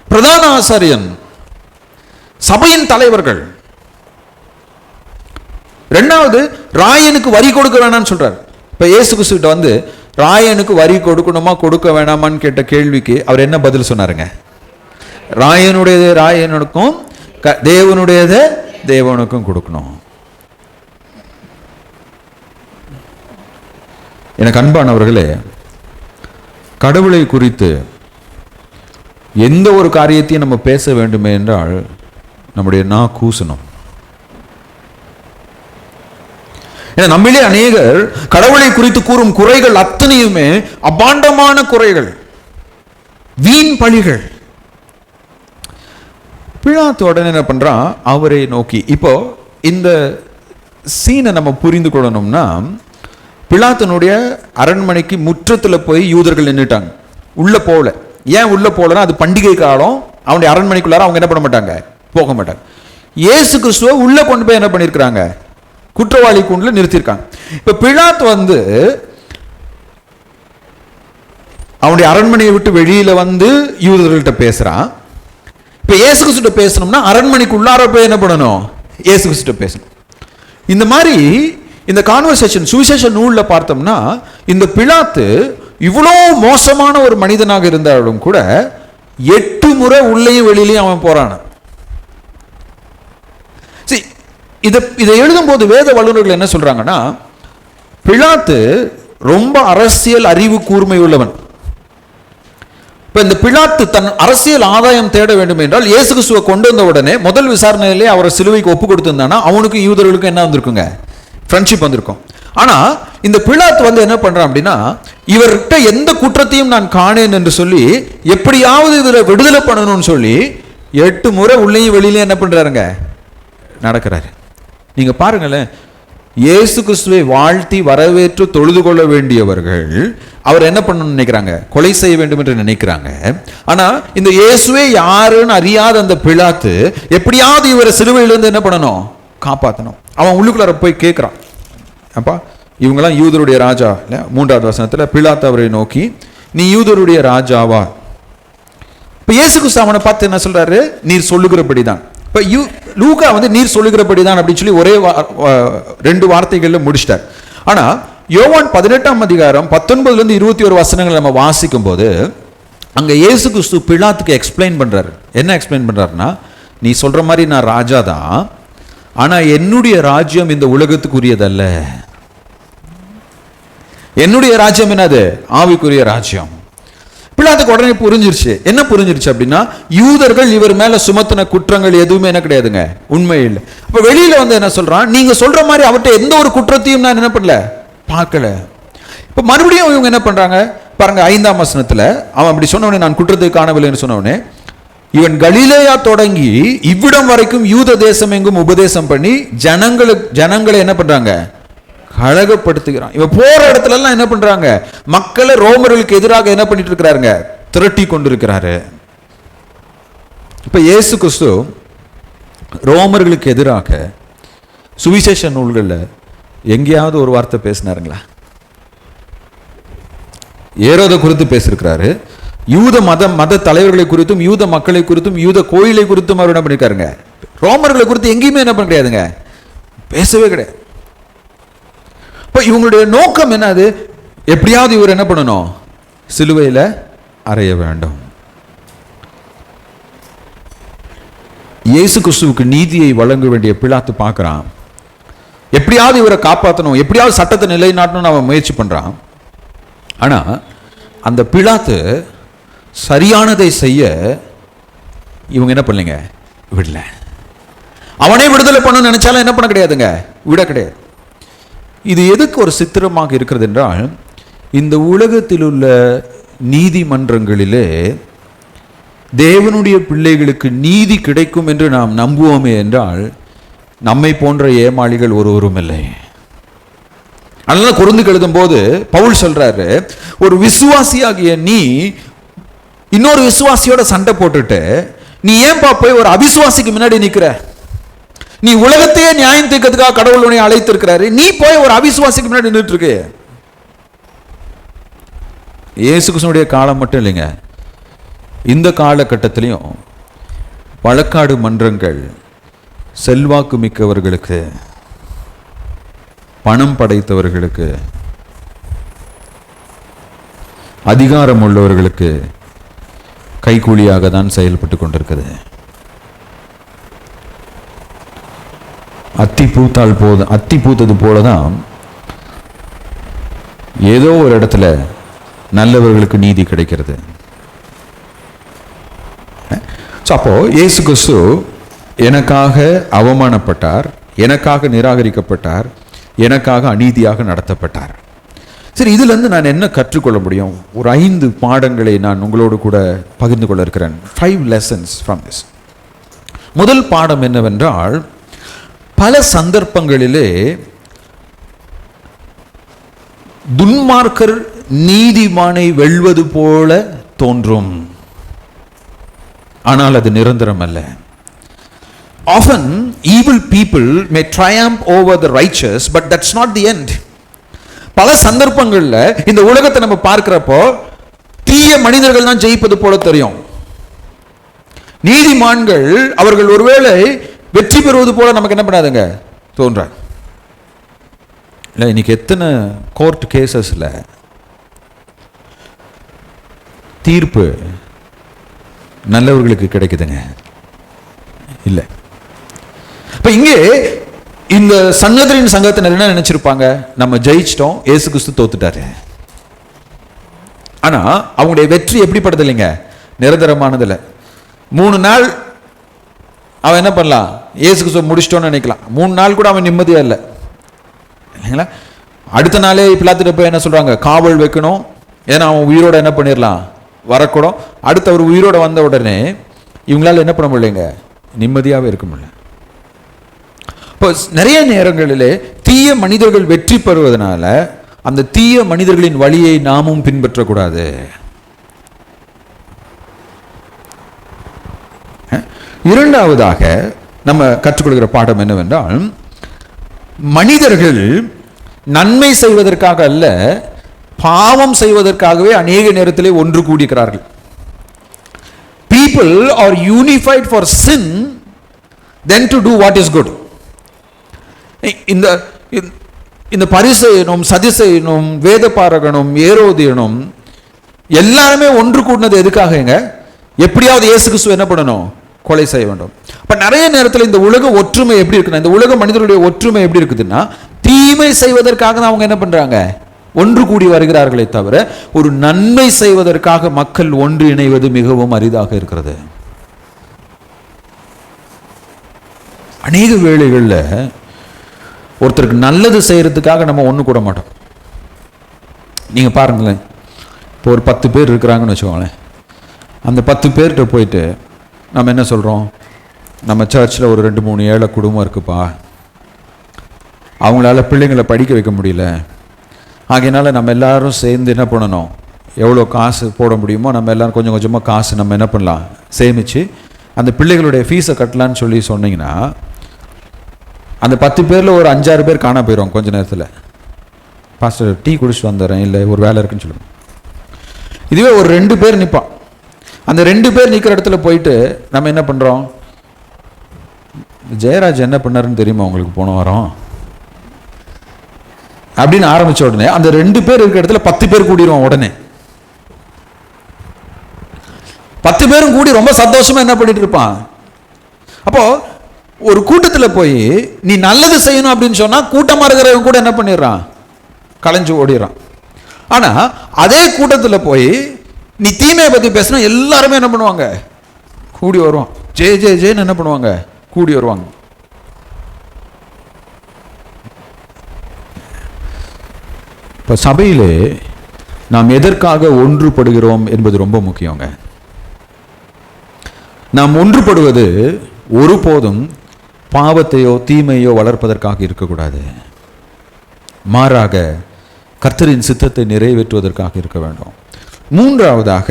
பிரதான ஆசாரியன், சபையின் தலைவர்கள். இரண்டாவது, ராயனுக்கு வரி கொடுக்க வேணாம்னு சொல்றாரு. இப்ப இயேசு கிறிஸ்து வந்து ராயனுக்கு வரி கொடுக்கணுமா கொடுக்க வேணாமான்னு கேட்ட கேள்விக்கு அவர் என்ன பதில் சொன்னாருங்க, ராயனுடையது ராயனுக்கும் தேவனுடையது தேவனுக்கும் கொடுக்கணும். எனக்கு அன்பானவர்களே, கடவுளை குறித்து எந்த ஒரு காரியத்தையும் நம்ம பேச வேண்டுமே என்றால் நம்முடைய நா கூசணும். ஏன்னா நம்மளே அநேகர் கடவுளை குறித்து கூறும் குறைகள் அத்தனையுமே அபாண்டமான குறைகள், வீண் பழிகள். பிலாத்து உடனே என்ன பண்றான், அவரை நோக்கி. இப்போ இந்த சீனை நம்ம புரிந்து கொள்ளணும்னா, பிலாத்தினுடைய அரண்மனைக்கு முற்றத்துல போய் யூதர்கள் நின்றுட்டாங்க, உள்ள போகல. ஏன் உள்ள போகலன்னா, அது பண்டிகை காலம், அவனுடைய அரண்மனைக்குள்ளார அவங்க என்ன பண்ண மாட்டாங்க, போக மாட்டாங்க. இயேசு கிறிஸ்துவை உள்ள கொண்டு போய் என்ன பண்ணிருக்கிறாங்க, குற்றவாளி கூண்டுல நிறுத்திருக்காங்க. இப்ப பிலாத்து வந்து அவனுடைய அரண்மனையை விட்டு வெளியில வந்து யூதர்கள்ட்ட பேசுறான். இப்ப இயேசு கிறிஸ்துட்ட பேசணும்னா அரண்மனைக்கு உள்ளார போய் என்ன பண்ணணும், இயேசு கிறிஸ்துட்ட பேசணும். இந்த மாதிரி இந்த கான்வர்சேஷன் சுவிசேஷ நூல்ல பார்த்தோம்னா, இந்த பிலாத்து இவ்வளோ மோசமான ஒரு மனிதனாக இருந்தாலும் கூட 8 முறை உள்ளேயும் வெளியிலையும் அவன் போறான். இதை எழுதும் போது வேத வல்லுநர்கள் என்ன சொல்றாங்கன்னா, பிலாத்து ரொம்ப அரசியல் அறிவு கூர்மை உள்ளவன். இப்ப இந்த பிலாத்து தன் அரசியல் ஆதாயம் தேட வேண்டும் என்றால் இயேசு கிறிஸ்துவை கொண்டு வந்த உடனே முதல் விசாரணையிலே அவரை சிலுவைக்கு ஒப்பு கொடுத்திருந்தானா அவனுக்கும் யூதர்களுக்கும் என்ன வந்திருக்குங்க, ஃப்ரெண்ட்ஷிப் வந்திருக்கும். ஆனா இந்த பிலாத்து வந்து என்ன பண்றான் அப்படின்னா, இவர்கிட்ட எந்த குற்றத்தையும் நான் காணேன் என்று சொல்லி எப்படியாவது இதுல விடுதலை பண்ணணும்னு சொல்லி 8 முறை உள்ளேயும் வெளியிலையும் என்ன பண்றாருங்க, நடக்கிறாரு. நீங்க பாருங்களேன், இயேசு கிறிஸ்துவை வாழ்த்தி வரவேற்று தொழுது கொள்ள வேண்டியவர்கள் அவர் என்ன பண்ணணும்னு நினைக்கிறாங்க, கொலை செய்ய வேண்டும் என்று நினைக்கிறாங்க. ஆனா இந்த இயேசுவே யாருன்னு அறியாத அந்த பிலாத்து எப்படியாவது இவரை சிலுவையிலிருந்து என்ன பண்ணணும், காப்பாற்றணும். அவன் உள்ளுக்குள்ளார போய் கேட்கிறான், அப்பா இவங்கெல்லாம் யூதருடைய ராஜா இல்ல. 3ஆவது வசனத்துல பிலாத்து அவரை நோக்கி, நீ யூதருடைய ராஜாவா? இப்ப இயேசு கிறிஸ்து அவனை பார்த்து என்ன சொல்றாரு, நீர் சொல்லுகிறபடிதான். இப்ப லூக்கா வந்து நீர் சொல்லுகிறபடிதான் அப்படின்னு சொல்லி ஒரே 2 வார்த்தைகள்ல முடிச்சிட்டார். ஆனா யோவான் 18ஆம் அதிகாரம் 19 இருந்து 21 வசனங்களை நம்ம வாசிக்கும் போது அங்க இயேசு கிறிஸ்து பிலாத்துக்கு எக்ஸ்பிளைன் பண்றாரு. என்ன எக்ஸ்பிளைன் பண்றாருன்னா, நீ சொல்ற மாதிரி நான் ராஜா தான், ஆனா என்னுடைய ராஜ்யம் இந்த உலகத்துக்குரியதல்ல. என்னுடைய ராஜ்யம் என்னது, ஆவிக்குரிய ராஜ்யம். பிலாத்துக்கு உடனே புரிஞ்சிருச்சு. என்ன புரிஞ்சிருச்சு அப்படின்னா, யூதர்கள் இவர் மேல சுமத்தின குற்றங்கள் எதுவுமே என்ன கிடையாதுங்க, உண்மை இல்லை. அப்ப வெளியில வந்து என்ன சொல்றான், நீங்க சொல்ற மாதிரி அவர்கிட்ட எந்த ஒரு குற்றத்தையும் நான் என்ன பண்ணல, பார்க்கல. இப்ப மறுபடியும் இவங்க என்ன பண்றாங்க பாருங்க, 5ஆம் வசனத்துல அவன் அப்படி சொன்னவனே, நான் குற்றத்தை காணவில்லைன்னு சொன்னவனே, இவன் கலிலேயா தொடங்கி இவ்விடம் வரைக்கும் யூத தேசம் எங்கும் உபதேசம் பண்ணி ஜனங்களை என்ன பண்றாங்க, கழகப்படுத்துகிறான். இவன் போற இடத்துல எல்லாம் என்ன பண்றாங்க, மக்களை ரோமர்களுக்கு எதிராக என்ன பண்ணிட்டு இருக்கிறாருங்க, திரட்டி கொண்டிருக்கிறாரு. இப்ப இயேசு கிறிஸ்து ரோமர்களுக்கு எதிராக சுவிசேஷ நூல்களில் எங்கேயாவது ஒரு வார்த்தை பேசினாருங்களா? ஏரோதை குறித்து பேசியிருக்கிறாரு. யூத மத தலைவர்களை குறித்தும் யூத மக்களை குறித்தும் யூத கோயிலை குறித்தும் அவர் என்ன பண்ணிருக்காருங்க? ரோமர்களை குறித்து எங்கேயுமே என்ன பண்ண கிடையாதுங்க, பேசவே கிடையாது. இப்போ இவங்களுடைய நோக்கம் என்னது? எப்படியாவது இவர் என்ன பண்ணணும், சிலுவையில் அறைய வேண்டும். இயேசு கிறிஸ்துவுக்கு நீதியை வழங்க வேண்டிய பிலாத்து பார்க்குறான். எப்படியாவது இவரை காப்பாற்றணும், எப்படியாவது சட்டத்தை நிலைநாட்டணும்னு அவன் முயற்சி பண்ணுறான். ஆனால் அந்த பிலாத்து சரியானதை செய்ய இவங்க என்ன பண்ணலைங்க, விடல. அவனே விடுதலை பண்ணணும்னு நினைச்சாலும் என்ன பண்ண கிடையாதுங்க, விட கிடையாது. இது எதுக்கு ஒரு சித்திரமாக இருக்கிறது என்றால், இந்த உலகத்தில் உள்ள நீதிமன்றங்களிலே தேவனுடைய பிள்ளைகளுக்கு நீதி கிடைக்கும் என்று நாம் நம்புவோமே என்றால் நம்மை போன்ற ஏமாளிகள் ஒருவரும் இல்லை. அதனால கொரிந்துக்கு எழுதும் போது பவுல் சொல்றாரு, ஒரு விசுவாசியாகிய நீ இன்னொரு விசுவாசியோட சண்டை போட்டுட்டு நீ ஏன்பா போய் ஒரு அவிசுவாசிக்கு முன்னாடி நிக்கிற? நீ உலகத்தையே நியாயம் தீர்க்கிறதுக்காக கடவுள் உன்னை அழைத்திருக்கிறாரு, நீ போய் ஒரு அவிசுவாசிக்கு முன்னாடி நின்றுட்டு இருக்கு. இயேசு கிறிஸ்துவுடைய காலம் மட்டும் இல்லைங்க, இந்த காலகட்டத்திலையும் வழக்காடு மன்றங்கள் செல்வாக்கு மிக்கவர்களுக்கு, பணம் படைத்தவர்களுக்கு, அதிகாரம் உள்ளவர்களுக்கு கைக்கூலியாக தான் செயல்பட்டு கொண்டிருக்குது. அத்தி பூத்தது போலதான் ஏதோ ஒரு இடத்துல நல்லவர்களுக்கு நீதி கிடைக்கிறது. அப்போ இயேசு கிறிஸ்து எனக்காக அவமானப்பட்டார், எனக்காக நிராகரிக்கப்பட்டார், எனக்காக அநீதியாக நடத்தப்பட்டார். சரி, இதுல இருந்து நான் என்ன கற்றுக்கொள்ள முடியும்? ஒரு 5 பாடங்களை நான் உங்களோடு கூட பகிர்ந்து கொள்ள இருக்கிறேன். 5 lessons from this. முதல் பாடம் என்னவென்றால், பல சந்தர்ப்பங்களிலே துன்மார்க்கர் நீதிமானை வெல்வது போல தோன்றும், ஆனால் அது நிரந்தரம் அல்ல. Often evil people may triumph over the righteous, but that's not the end. பல சந்தர்ப்பங்கள்ல இந்த உலகத்தை நம்ம பார்க்கிறப்போ தீய மனிதர்கள் தான் ஜெயிப்பது போல தெரியும். நீதிமான்கள் அவர்கள் ஒருவேளை வெற்றி பெறுவது போல நமக்கு என்ன பண்ணாதுங்க, தோன்றாது. இல்லை, இன்னைக்கு எத்தனை கோர்ட் கேசஸ்ல தீர்ப்பு நல்லவர்களுக்கு கிடைக்குதுங்க? இல்லை. இப்ப இங்கே இந்த சன்னதரின் சங்கத்தினர் என்ன நினைச்சிருப்பாங்க, நம்ம ஜெயிச்சிட்டோம், இயேசு கிறிஸ்து தோத்துட்டாரு. ஆனா அவங்களுடைய வெற்றி எப்படிப்பட்டது இல்லைங்க, நிரந்தரமானது இல்லை. 3 நாள் அவன் என்ன பண்ணலாம், இயேசு கிறிஸ்து முடிச்சிட்டோன்னு நினைக்கலாம். 3 நாள் கூட அவன் நிம்மதியா இல்லை இல்லைங்களா? அடுத்த நாளே பிலாத்துட்ட போய் என்ன சொல்றாங்க, காவல் வைக்கணும், ஏன்னா அவன் உயிரோட என்ன பண்ணிடலாம், வரக்கூடும். அடுத்து அவர் உயிரோட வந்த உடனே இவங்களால என்ன பண்ண முடியலைங்க, நிம்மதியாகவே இருக்க முடியல. இப்போ நிறைய நேரங்களிலே தீய மனிதர்கள் வெற்றி பெறுவதனால அந்த தீய மனிதர்களின் வழியை நாமும் பின்பற்றக்கூடாது. இரண்டாவதாக நம்ம கற்றுக்கொள்கிற பாடம் என்னவென்றால், மனிதர்கள் நன்மை செய்வதற்காக அல்ல, பாவம் செய்வதற்காகவே அநேக நேரத்திலே ஒன்று கூடியிருக்கிறார்கள். People are unified for sin than to do what is good. இந்த பரிசேயனும் சதுசேயனும் வேதபாரகனும் ஏரோதியனும் எல்லாருமே ஒன்று கூடினது எதுக்காகங்க, எப்படியாவது இயேசு கிறிஸ்துவை என்ன பண்ணணும், கொலை செய்ய வேண்டும். அப்ப நிறைய நேரத்தில் இந்த உலக ஒற்றுமை எப்படி இருக்குன்னா, இந்த உலக மனிதர்களுடைய ஒற்றுமை எப்படி இருக்குதுன்னா, தீமை செய்வதற்காக தான் அவங்க என்ன பண்றாங்க, ஒன்று கூடி வருகிறார்களே தவிர ஒரு நன்மை செய்வதற்காக மக்கள் ஒன்று இணைவது மிகவும் அரிதாக இருக்கிறது. அநேக வேளைகளில் ஒருத்தருக்கு நல்லது செய்யறதுக்காக நம்ம ஒன்று கூட மாட்டோம். நீங்க பாருங்களேன், இப்போ ஒரு 10 பேர் இருக்கிறாங்கன்னு வச்சுக்கோங்களேன். அந்த 10 பேர்கிட்ட போயிட்டு நம்ம என்ன சொல்றோம், நம்ம சர்ச்சில் ஒரு 2-3 ஏழை குடும்பம் இருக்குப்பா, அவங்களால பிள்ளைங்களை படிக்க வைக்க முடியல, ஆகையினால நம்ம எல்லாரும் சேர்ந்து என்ன பண்ணணும், எவ்வளோ காசு போட முடியுமோ நம்ம எல்லோரும் கொஞ்சம் கொஞ்சமாக காசு நம்ம என்ன பண்ணலாம் சேமித்து அந்த பிள்ளைகளுடைய ஃபீஸை கட்டலான்னு சொல்லி சொன்னீங்கன்னா அந்த 10 பேரில் ஒரு 5-6 பேர் காண போயிடுவோம் கொஞ்ச நேரத்தில். பாஸ்டர் டீ குடிச்சிட்டு வந்துடுறேன், இல்லை ஒரு வேலை இருக்குன்னு சொல்லுவேன். இதுவே ஒரு 2 பேர் நிற்பான். அந்த 2 பேர் நிற்கிற இடத்துல போயிட்டு நம்ம என்ன பண்ணுறோம், ஜெயராஜ் என்ன பண்ணாருன்னு தெரியுமா உங்களுக்கு போன வாரம் அப்படின்னு ஆரம்பித்த உடனே அந்த 2 பேர் இருக்கிற இடத்துல 10 பேர் கூடிடுவோம். உடனே 10 பேரும் கூடி ரொம்ப சந்தோஷமா என்ன பண்ணிட்டு இருப்பான். அப்போ ஒரு கூட்டத்தில் போய் நீ நல்லது செய்யணும் அப்படின்னு சொன்னா கூட்டமா இருக்கிறவங்க கூட என்ன பண்ணிடுறான், கலைஞ்சு ஓடிடுறான். ஆனா அதே கூட்டத்தில் போய் நீ தீமையை பத்தி பேசினா எல்லாருமே என்ன பண்ணுவாங்க, கூடி வருவான். ஜெய் ஜெய் ஜெய்னு என்ன பண்ணுவாங்க, கூடி வருவாங்க. இப்போ சபையிலே நாம் எதற்காக ஒன்றுபடுகிறோம் என்பது ரொம்ப முக்கியங்க. நாம் ஒன்றுபடுவது ஒருபோதும் பாவத்தையோ தீமையோ வளர்ப்பதற்காக இருக்கக்கூடாது. மாறாக கர்த்தரின் சித்தத்தை நிறைவேற்றுவதற்காக இருக்க வேண்டும். மூன்றாவதாக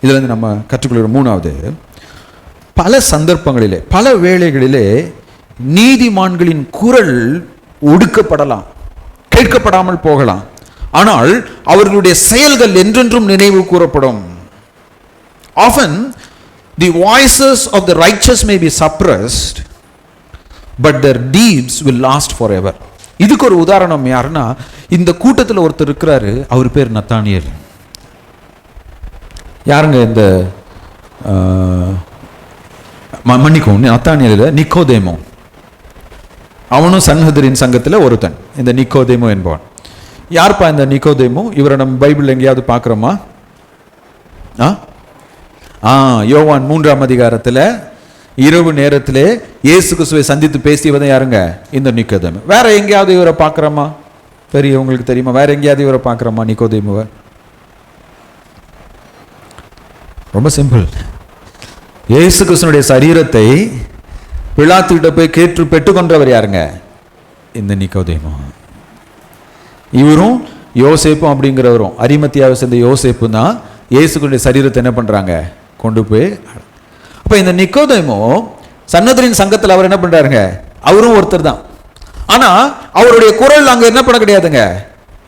இதிலிருந்து நம்ம கற்றுக்கொள்கிற மூணாவது, பல சந்தர்ப்பங்களிலே பல வேளைகளிலே நீதிமான்களின் குரல் ஒடுக்கப்படலாம், கேட்கப்படாமல் போகலாம். ஆனால் அவர்களுடைய செயல்கள் என்றென்றும் நினைவு கூறப்படும். Often the voices of the righteous may be suppressed, but their deeds will last forever. இதுக்கு ஒரு உதாரணம் யாருன்னா, இந்த கூட்டத்தில் ஒருத்தர் இருக்கிறாரு, அவர் பேர் நத்தானியேல். யாருங்க இந்த மன்னிக்கும், நத்தானியேல் நிக்கோதேமோ. அவனும் சன்ஹெத்ரின் சங்கத்தில் ஒருத்தன், இந்த நிக்கோதேமோ என்பவன். யார்ப்பா இந்த நிக்கோதேமோ? இவரை நம்ம பைபிள் எங்கேயாவது பார்க்குறோமா? யோவான் 3ஆம் அதிகாரத்தில் இரவு நேரத்திலே இயேசு கிறிஸ்துவை சந்தித்து பேசியவன் யாருங்க, இந்த நிக்கோதேமோ. வேற எங்கேயாவது இவரை பார்க்குறோமா? பெரியவங்களுக்கு தெரியுமா? வேற எங்கேயாவது இவரை பார்க்குறோமா நிக்கோதேமோவை? ரொம்ப சிம்பிள். இயேசு கிறிஸ்துனுடைய சரீரத்தை பிலாத்துக்கிட்ட போய் கேட்டு பெற்றுக்கொண்டவர் யாருங்க, இந்த நிக்கோதேமோ. இவரும் யோசேப்பும் அப்படிங்கிறவரும், அரிமத்தியாவை சேர்ந்த யோசேப்பு தான் இயேசுடைய சரீரத்தை என்ன பண்றாங்க, கொண்டு போய். அப்ப இந்த நிக்கோதேமோ சன்னதரின் சங்கத்தில் அவர் என்ன பண்றாருங்க, அவரும் ஒருத்தர் தான். ஆனா அவருடைய குரல் அங்க என்ன பண்ண கிடையாதுங்க,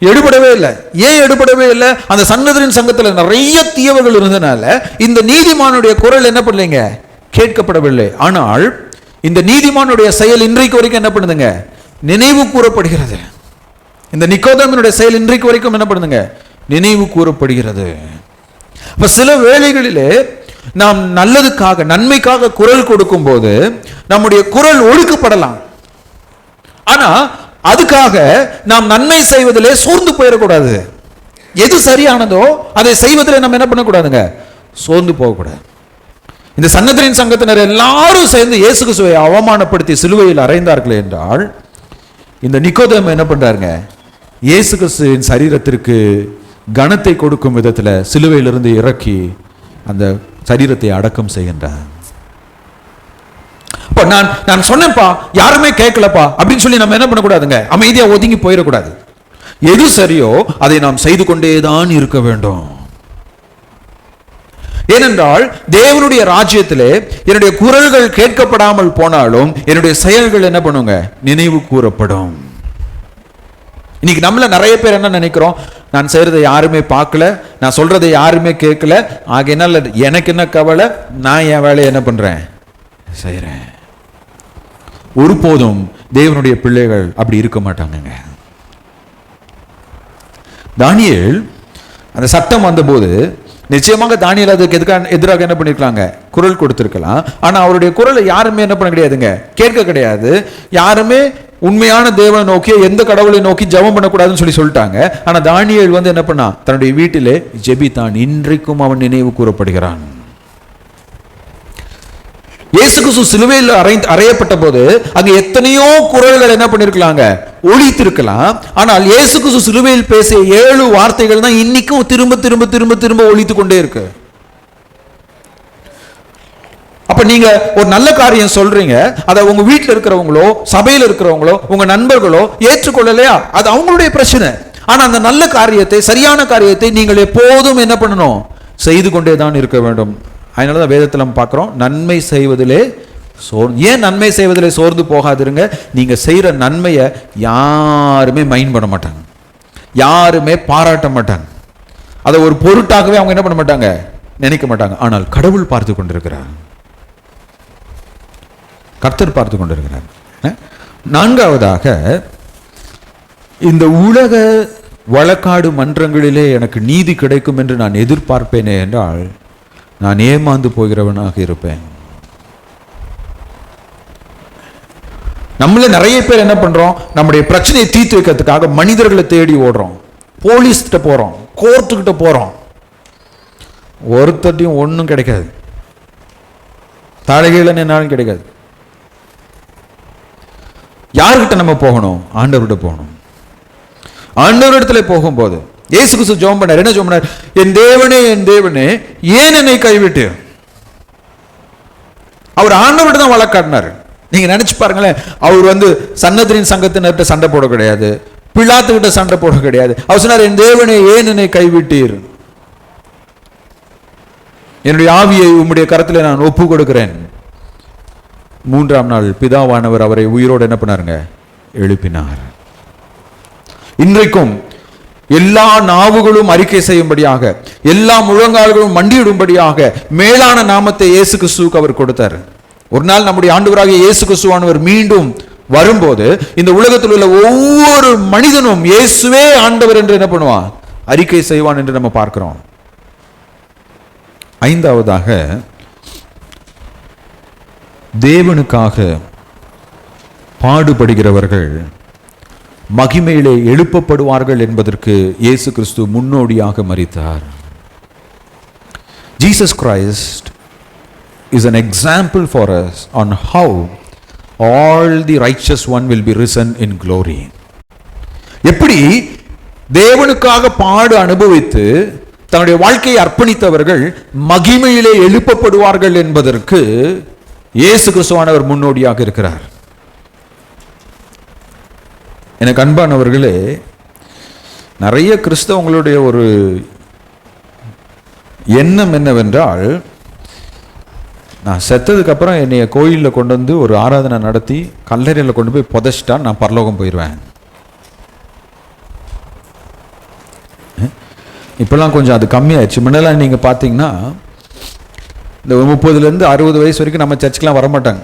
எடுபடவே இல்லை. ஏன் எடுபடவே இல்லை? அந்த சன்னதரின் சங்கத்தில் நிறைய தீயவர்கள் இருந்தனால இந்த நீதிமானுடைய குரல் என்ன பண்ணலைங்க, கேட்கப்படவில்லை. ஆனால் இந்த நீதிமானுடைய செயல் இன்றைக்கு வரைக்கும் என்ன பண்ணுதுங்க, நினைவு கூறப்படுகிறது. இந்த நிக்கோதேமனுடைய செயல் இன்றைக்கு வரைக்கும் என்ன பண்ணுதுங்க, நினைவு கூறப்படுகிறது. அப்ப சில வேளைகளிலே நாம் நல்லதுக்காக நன்மைக்காக குரல் கொடுக்கும் போது நம்முடைய குரல் ஒடுக்கப்படலாம். ஆனா அதுக்காக நாம் நன்மை செய்வதிலே சோர்ந்து போயிடக்கூடாது. எது சரியானதோ அதை செய்வதில் நம்ம என்ன பண்ணக்கூடாதுங்க, சோர்ந்து போகக்கூடாது. இந்த சன்னதரின் சங்கத்தினர் எல்லாரும் சேர்ந்து இயேசு கிறிஸ்துவை அவமானப்படுத்தி சிலுவையில் அறைந்தார்கள் என்றால், இந்த நிக்கோதேமோ என்ன பண்றாருங்க, இயேசு கிறிஸ்துவின் சரீரத்திற்கு கனத்தை கொடுக்கும் விதத்தில் சிலுவையிலிருந்து இறக்கி அந்த சரீரத்தை அடக்கம் செய்கின்றார். நான் சொன்னேன்ப்பா, யாருமே கேட்கலப்பா அப்படின்னு சொல்லி நம்ம என்ன பண்ணக்கூடாதுங்க, அமைதியா ஒதுங்கி போயிடக்கூடாது. எது சரியோ அதை நாம் செய்து கொண்டேதான் இருக்க வேண்டும். ஏனென்றால் தேவனுடைய ராஜ்யத்திலே என்னுடைய குரல்கள் கேட்கப்படாமல் போனாலும் என்னுடைய செயல்கள் என்ன பண்ணுங்க, நினைவு கூறப்படும். இன்னைக்கு நம்மள நிறைய பேர் என்ன நினைக்கிறோம், நான் செய்யறதை யாருமே பார்க்கல, நான் சொல்றதை யாருமே கேட்கல, ஆகையினால எனக்கு என்ன கவலை, நான் என் வேலையை என்ன பண்றேன், செய்யறேன். ஒருபோதும் தேவனுடைய பிள்ளைகள் அப்படி இருக்க மாட்டாங்க. தானியேல் அந்த சட்டம் வந்தபோது நிச்சயமாக தானியேல் அதுக்கு எதிராக என்ன பண்ணிருக்கலாங்க, குரல் கொடுத்திருக்கலாம். ஆனா அவருடைய குரலை யாருமே என்ன பண்ண கிடையாதுங்க, கேட்க கிடையாது. யாருமே உண்மையான தேவனை நோக்கி எந்த கடவுளை நோக்கி ஜெபம் பண்ணக்கூடாதுன்னு சொல்லிட்டாங்க. ஆனா தானியேல் வந்து என்ன பண்ணா, தன்னுடைய வீட்டிலே ஜெபித்தான். இன்றைக்கும் அவன் நினைவு கூறப்படுகிறான். இயேசு கிறிஸ்து சிலுவையில் அறையப்பட்ட போது அங்க எத்தனையோ குரல்கள் என்ன பண்ணிருக்கலாங்க, ஒலித்திருக்கலாம். ஆனால் இயேசு கிறிஸ்து சிலுவையில் பேசிய 7 வார்த்தைகள் தான் இன்னைக்கும் திரும்ப திரும்ப திரும்ப திரும்ப ஒலித்து கொண்டே இருக்கு. அப்ப நீங்க ஒரு நல்ல காரியம் சொல்றீங்க, அதை உங்க வீட்டில் இருக்கிறவங்களோ சபையில் இருக்கிறவங்களோ உங்க நண்பர்களோ ஏற்றுக்கொள்ளலையா, அது அவங்களுடைய பிரச்சனை. ஆனா அந்த நல்ல காரியத்தை, சரியான காரியத்தை நீங்கள் எப்போதும் என்ன பண்ணணும்? செய்து கொண்டே தான் இருக்க வேண்டும். அதனாலதான் வேதத்தில் நம்ம பார்க்கிறோம், நன்மை செய்வதிலே ஏன் நன்மை செய்வதிலே சோர்ந்து போகாதிருங்க. நீங்க செய்யற நன்மையை யாருமே மைண்ட் பண்ண மாட்டாங்க, யாருமே பாராட்ட மாட்டாங்க, அதை ஒரு பொருட்டாகவே அவங்க என்ன பண்ண மாட்டாங்க, நினைக்க மாட்டாங்க. ஆனால் கடவுள் பார்த்து கொண்டிருக்கிறார், கர்த்தர் பார்த்து கொண்டிருக்கிறார். நான்காவதாக, இந்த உலக வழக்காடு மன்றங்களிலே எனக்கு நீதி கிடைக்கும் என்று நான் எதிர்பார்ப்பேனே என்றால் நான் ஏமாந்து போகிறவனாக இருப்பேன். நம்மள நிறைய பேர் என்ன பண்றோம், நம்முடைய பிரச்சனையை தீர்த்து வைக்கிறதுக்காக மனிதர்களை தேடி ஓடுறோம், போலீஸ் கிட்ட போறோம், கோர்ட்டுக்கிட்ட போறோம். ஒருத்தட்டையும் ஒன்றும் கிடைக்காது, தலைகீழ நின்னாலும் கிடைக்காது. யார்கிட்ட நம்ம போகணும்? ஆண்டவர்கிட்ட போகணும். ஆண்டவரிடத்துல போகும்போது இயேசு கிறிஸ்து ஜெபம் பண்ணார். என்ன ஜெபம் பண்ணார்? என் தேவனே, என் தேவனே, ஏன் என்னை கைவிட்டு? அவர் ஆண்டவர்கிட்ட தான் வழக்காடினார். நீங்க நினைச்சு பாருங்களேன், அவர் சன்னதிரின் சங்கத்தினர்கிட்ட சண்டை போட கிடையாது, பிலாத்துக்கிட்ட சண்டை போட கிடையாது. அவர் சொன்னார், என் தேவனே, ஏன் என்னை கைவிட்டீர்? என்னுடைய ஆவியை உம்முடைய கரத்தில் நான் ஒப்பு கொடுக்கிறேன். மூன்றாம் நாள் பிதாவானவர் அவரை உயிரோடு என்ன பண்ணாருங்க? எழுப்பினார். இன்றைக்கும் எல்லா நாவுகளும் அறிக்கை செய்யும்படியாக, எல்லா முழங்கால்களும் மண்டியிடும்படியாக மேலான நாமத்தை இயேசு கிறிஸ்துவுக்கு அவர் கொடுத்தார். ஒரு நாள் நம்முடைய ஆண்டவராகிய இயேசு கிறிஸ்துவானவர் மீண்டும் வரும்போது இந்த உலகத்தில் உள்ள ஒவ்வொரு மனிதனும் இயேசுவே ஆண்டவர் என்று என்ன பண்ணுவான்? அறிக்கை செய்வான் என்று நம்ம பார்க்கிறோம். ஐந்தாவதாக, தேவனுக்காக பாடுபடுகிறவர்கள் மகிமையிலே எழுப்பப்படுவார்கள் என்பதற்கு இயேசு கிறிஸ்து முன்னோடியாக மரித்தார். Jesus Christ is an example for us on how all the righteous one will be risen in glory. எப்படி தேவனுக்காக பாடு அனுபவித்து தன்னுடைய வாழ்க்கையை அர்ப்பணித்தவர்கள் மகிமையிலே எழுப்பப்படுவார்கள் என்பதற்கு இயேசு கிறிஸ்துவானவர் முன்னோடியாக இருக்கிறார். எனக்கு அன்பானவர்களே, நிறைய கிறிஸ்தவங்களுடைய ஒரு எண்ணம் என்னவென்றால், நான் செத்ததுக்கு அப்புறம் என்னைய கோயிலில் கொண்டு வந்து ஒரு ஆராதனை நடத்தி கல்லறையில் கொண்டு போய் புதைச்சிட்டா நான் பரலோகம் போயிடுவேன். இப்பெல்லாம் கொஞ்சம் அது கம்மியாயிடுச்சு. முன்னெல்லாம் நீங்கள் பார்த்தீங்கன்னா இந்த 30லேருந்து 60 வயசு வரைக்கும் நம்ம சர்ச்சுக்கெலாம் வரமாட்டாங்க.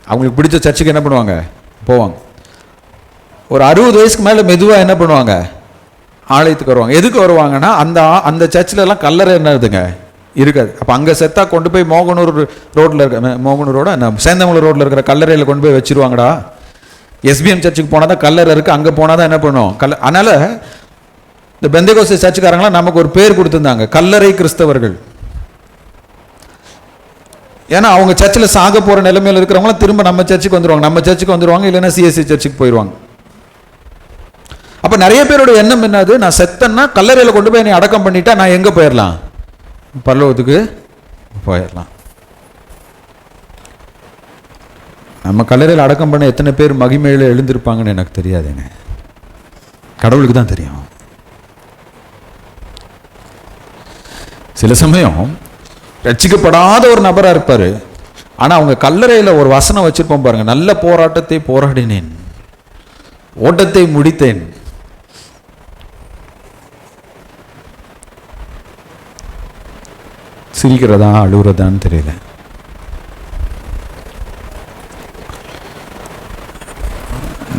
அவங்களுக்கு பிடிச்ச சர்ச்சுக்கு என்ன பண்ணுவாங்க? போவாங்க. ஒரு 60 வயசுக்கு மேலே மெதுவாக என்ன பண்ணுவாங்க? ஆலயத்துக்கு வருவாங்க. எதுக்கு வருவாங்கன்னா, அந்த சர்ச்சிலலாம் கல்லறை என்னதுங்க இருக்காது. அப்போ அங்கே செத்தா கொண்டு போய் மோகனூர் ரோட்டில் இருக்க, மோகனூரோட சேந்தமங்கலம் ரோட்டில் இருக்கிற கல்லறையில் கொண்டு போய் வச்சிருவாங்கடா. எஸ்பிஎம் சர்ச்சுக்கு போனால் தான் கல்லறை இருக்குது, அங்கே போனால் தான் என்ன பண்ணுவோம் அதனால் இந்த பெந்தேகோஸ்தே சர்ச்சுக்காரங்களாம் நமக்கு ஒரு பேர் கொடுத்துருந்தாங்க, கல்லறை கிறிஸ்தவர்கள். ஏன்னா அவங்க சர்ச்சில் சாக போகிற நிலைமையில் இருக்கிறவங்களாம் திரும்ப நம்ம சர்ச்சுக்கு வந்துருவாங்க, இல்லைன்னா சிஎஸ்சி சர்ச்சுக்கு போயிடுவாங்க. அப்போ நிறைய பேரோட எண்ணம் என்னது, நான் செத்தன்னா கல்லறையில் கொண்டு போய் என்னை அடக்கம் பண்ணிட்டா நான் எங்கே போயிடலாம்? பரலோகத்துக்கு போயிடலாம். நம்ம கல்லறையில் அடக்கம் பண்ண எத்தனை பேர் மகிமையில் எழுந்திருப்பாங்கன்னு எனக்கு தெரியாதுங்க, கடவுளுக்கு தான் தெரியும். சில சமயம் ரட்சிக்கப்படாத ஒரு நபராக இருப்பார், ஆனால் அவங்க கல்லறையில் ஒரு வசனம் வச்சிருப்போம் பாருங்க, நல்ல போராட்டத்தை போராடினேன், ஓட்டத்தை முடித்தேன். சிரிக்கிறதா அழுகுறதான்னு தெரியல.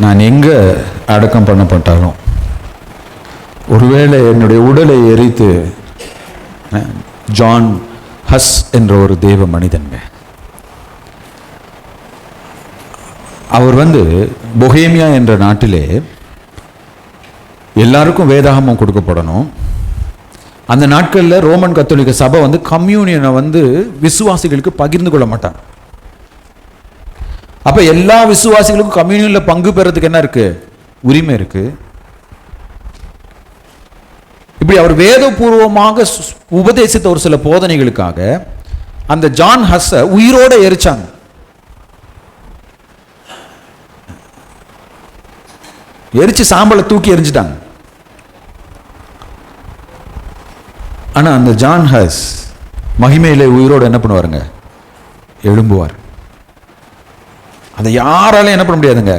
நான் எங்க அடக்கம் பண்ணப்பட்டாலும், ஒருவேளை என்னுடைய உடலை எரித்து, ஜான் ஹஸ் என்ற ஒரு தேவ மனிதன்ங்க, அவர் பொஹேமியா என்ற நாட்டிலே எல்லாருக்கும் வேதாகமம் கொடுக்கப்படணும். அந்த நாட்களில் ரோமன் கத்தோலிக்க சபை கம்யூனியனை விசுவாசிகளுக்கு பகிர்ந்து கொள்ள மாட்டாங்க. அப்ப எல்லா விசுவாசிகளுக்கும் கம்யூனியன்ல பங்கு பெறதுக்கு என்ன இருக்கு? உரிமை இருக்கு. இப்படி அவர் வேதபூர்வமாக உபதேசித்த ஒரு சில போதனைகளுக்காக அந்த ஜான் ஹஸ்ஸ உயிரோட எரிச்சாங்க. எரிச்சு சாம்பலை தூக்கி எரிஞ்சிட்டாங்க. ஆனால் அந்த ஜான் ஹஸ் மகிமையிலே உயிரோடு என்ன பண்ணுவாருங்க? எழும்புவார். அதை யாராலும் என்ன பண்ண முடியாதுங்க?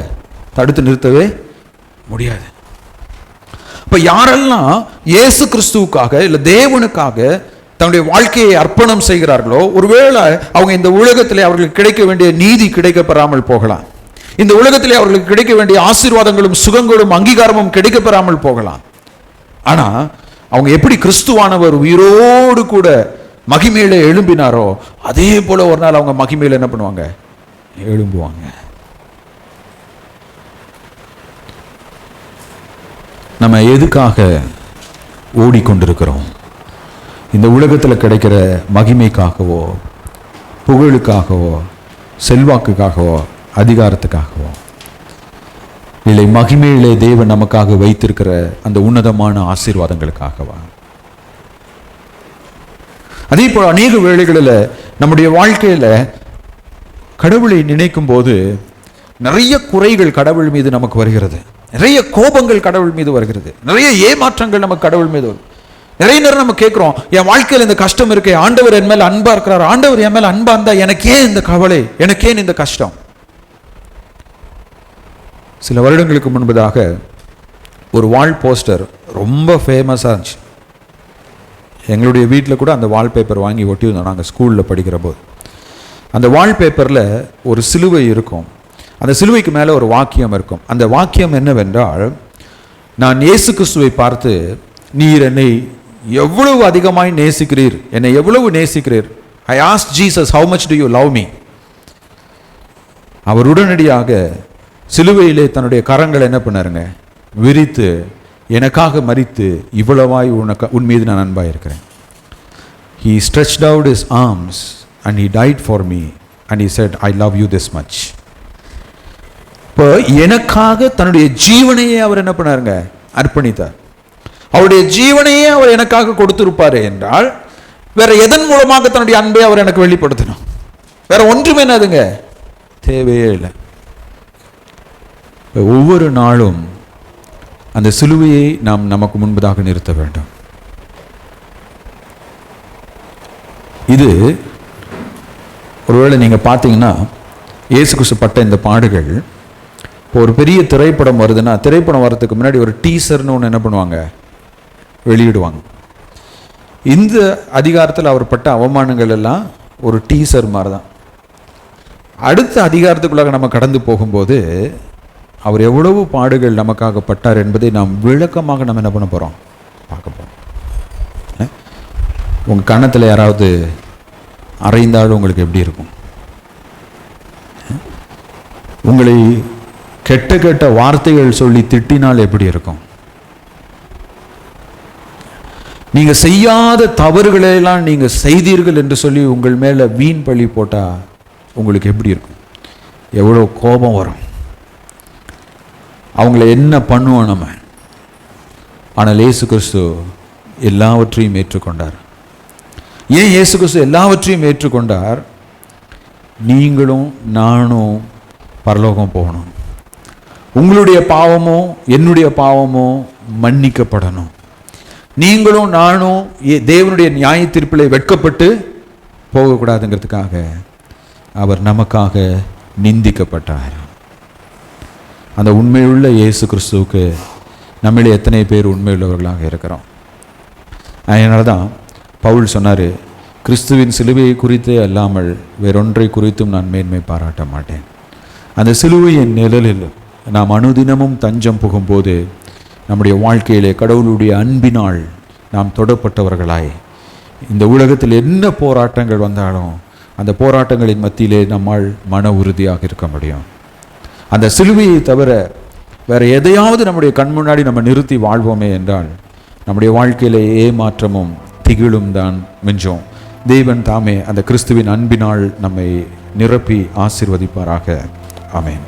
தடுத்து நிறுத்தவே முடியாது. இப்ப யாரெல்லாம் இயேசு கிறிஸ்துவுக்காக இல்லை தேவனுக்காக தன்னுடைய வாழ்க்கையை அர்ப்பணம் செய்கிறார்களோ, ஒருவேளை அவங்க இந்த உலகத்திலே அவர்களுக்கு கிடைக்க வேண்டிய நீதி கிடைக்கப்பெறாமல் போகலாம். இந்த உலகத்திலே அவர்களுக்கு கிடைக்க வேண்டிய ஆசீர்வாதங்களும் சுகங்களும் அங்கீகாரமும் கிடைக்கப்பெறாமல் போகலாம். ஆனா அவங்க எப்படி கிறிஸ்துவானவர் உயிரோடு கூட மகிமையில எழும்பினாரோ, அதே போல ஒரு நாள் அவங்க மகிமையில என்ன பண்ணுவாங்க? எழும்புவாங்க. நம்ம எதுக்காக ஓடிக்கொண்டிருக்கிறோம்? இந்த உலகத்தில் கிடைக்கிற மகிமைக்காகவோ, புகழுக்காகவோ, செல்வாக்குக்காகவோ, அதிகாரத்துக்காகவோ? இல்லை மகிமையிலே தேவன் நமக்காக வைத்திருக்கிற அந்த உன்னதமான ஆசீர்வாதங்களுக்காகவா? அதே போல் அநேக வேளைகளில் நம்முடைய வாழ்க்கையில கடவுளை நினைக்கும் போது நிறைய குறைகள் கடவுள் மீது நமக்கு வருகிறது, நிறைய கோபங்கள் கடவுள் மீது வருகிறது, நிறைய ஏமாற்றங்கள் நமக்கு கடவுள் மீது வரும். நிறைய நேரம் நம்ம கேட்கிறோம், என் வாழ்க்கையில் இந்த கஷ்டம் இருக்கு, ஆண்டவர் என் மேல அன்பா இருக்கிறார், ஆண்டவர் என் மேல அன்பா இருந்தா எனக்கு ஏன் இந்த கவலை, எனக்கு ஏன் இந்த கஷ்டம்? சில வருடங்களுக்கு முன்பதாக ஒரு வால் போஸ்டர் ரொம்ப ஃபேமஸாக இருந்துச்சு. எங்களுடைய வீட்டில் கூட அந்த வால்பேப்பர் வாங்கி ஒட்டியிருந்தோம் நாங்கள் ஸ்கூலில் படிக்கிற போது. அந்த வால்பேப்பரில் ஒரு சிலுவை இருக்கும், அந்த சிலுவைக்கு மேலே ஒரு வாக்கியம் இருக்கும். அந்த வாக்கியம் என்னவென்றால், நான் இயேசு கிறிஸ்துவை பார்த்து, நீர் என்னை எவ்வளவு அதிகமாய் நேசிக்கிறீர், என்னை எவ்வளவு நேசிக்கிறீர். I ask Jesus, how much do you love me? அவர் உடனடியாக சிலுவையிலே தன்னுடைய கரங்களை என்ன பண்ணாருங்க? விரித்து, எனக்காக மரித்து இவ்வளவாய் உன் மீது நான் அன்பாக இருக்கிறேன். He stretched out his arms and he died for me and he said, I love you this much. இப்போ எனக்காக தன்னுடைய ஜீவனையே அவர் என்ன பண்ணாருங்க? அர்ப்பணித்தார். அவருடைய ஜீவனையே அவர் எனக்காக கொடுத்திருப்பாரு என்றால் வேற எதன் மூலமாக தன்னுடைய அன்பை அவர் எனக்கு வெளிப்படுத்தணும்? வேற ஒன்றுமே என்னதுங்க? தேவையே இல்லை. ஒவ்வொரு நாளும் அந்த சிலுவையை நாம் நமக்கு முன்பதாக நிறுத்த வேண்டும். இது ஒருவேளை நீங்க பார்த்தீங்கன்னா, இயேசு கிறிஸ்து பட்ட இந்த பாடுகள், இப்போ ஒரு பெரிய திரைப்படம் வருதுன்னா, திரைப்படம் வர்றதுக்கு முன்னாடி ஒரு டீசர்னு ஒன்று என்ன பண்ணுவாங்க? வெளியிடுவாங்க. இந்த அதிகாரத்தில் அவர் பட்ட அவமானங்கள் எல்லாம் ஒரு டீசர் மாதிரி தான். அடுத்த அதிகாரத்துக்குள்ளாக நம்ம கடந்து போகும்போது அவர் எவ்வளவு பாடுகள் நமக்காக பட்டார் என்பதை நாம் விளக்கமாக நம்ம என்ன பண்ண போகிறோம்? பார்க்க போகிறோம். உங்கள் கன்னத்தில் யாராவது அறைந்தாலும் உங்களுக்கு எப்படி இருக்கும்? உங்களை கெட்ட கெட்ட வார்த்தைகள் சொல்லி திட்டினால் எப்படி இருக்கும்? நீங்க செய்யாத தவறுகளெல்லாம் நீங்க செய்தீர்கள் என்று சொல்லி உங்கள் மேல வீண் பழி போட்டா உங்களுக்கு எப்படி இருக்கும்? எவ்வளவு கோபம் வரும். அவங்கள என்ன பண்ணுவோம் நம்ம? ஆனால் இயேசு கிறிஸ்து எல்லாவற்றையும் ஏற்றுக்கொண்டார். ஏன் இயேசு கிறிஸ்து எல்லாவற்றையும் ஏற்றுக்கொண்டார்? நீங்களும் நானும் பரலோகம் போகணும், உங்களுடைய பாவமோ என்னுடைய பாவமோ மன்னிக்கப்படணும், நீங்களும் நானும் தேவனுடைய நியாய தீர்ப்பிலே வெட்கப்பட்டு போகக்கூடாதுங்கிறதுக்காக அவர் நமக்காக நிந்திக்கப்பட்டார். அந்த உண்மையுள்ள இயேசு கிறிஸ்துவுக்கு நம்மளே எத்தனை பேர் உண்மையுள்ளவர்களாக இருக்கிறோம்? அதனால தான் பவுல் சொன்னார், கிறிஸ்துவின் சிலுவையை குறித்தே அல்லாமல் வேறொன்றை குறித்தும் நான் மேன்மை பாராட்ட மாட்டேன். அந்த சிலுவையின் நிழலில் நாம் அனுதினமும் தஞ்சம் புகும்போது நம்முடைய வாழ்க்கையிலே கடவுளுடைய அன்பினால் நாம் தொடப்பட்டவர்களாய், இந்த உலகத்தில் என்ன போராட்டங்கள் வந்தாலும் அந்த போராட்டங்களின் மத்தியிலே நம்மால் மன உறுதியாக இருக்க முடியும். அந்த சிலுவையை தவிர வேற எதையாவது நம்முடைய கண் முன்னாடி நம்ம நிறுத்தி வாழ்வோமே என்றால் நம்முடைய வாழ்க்கையிலே ஏமாற்றமும் திகிலும் தான் மிஞ்சும். தேவன் தாமே அந்த கிறிஸ்துவின் அன்பினால் நம்மை நிரப்பி ஆசீர்வதிப்பாராக. ஆமென்.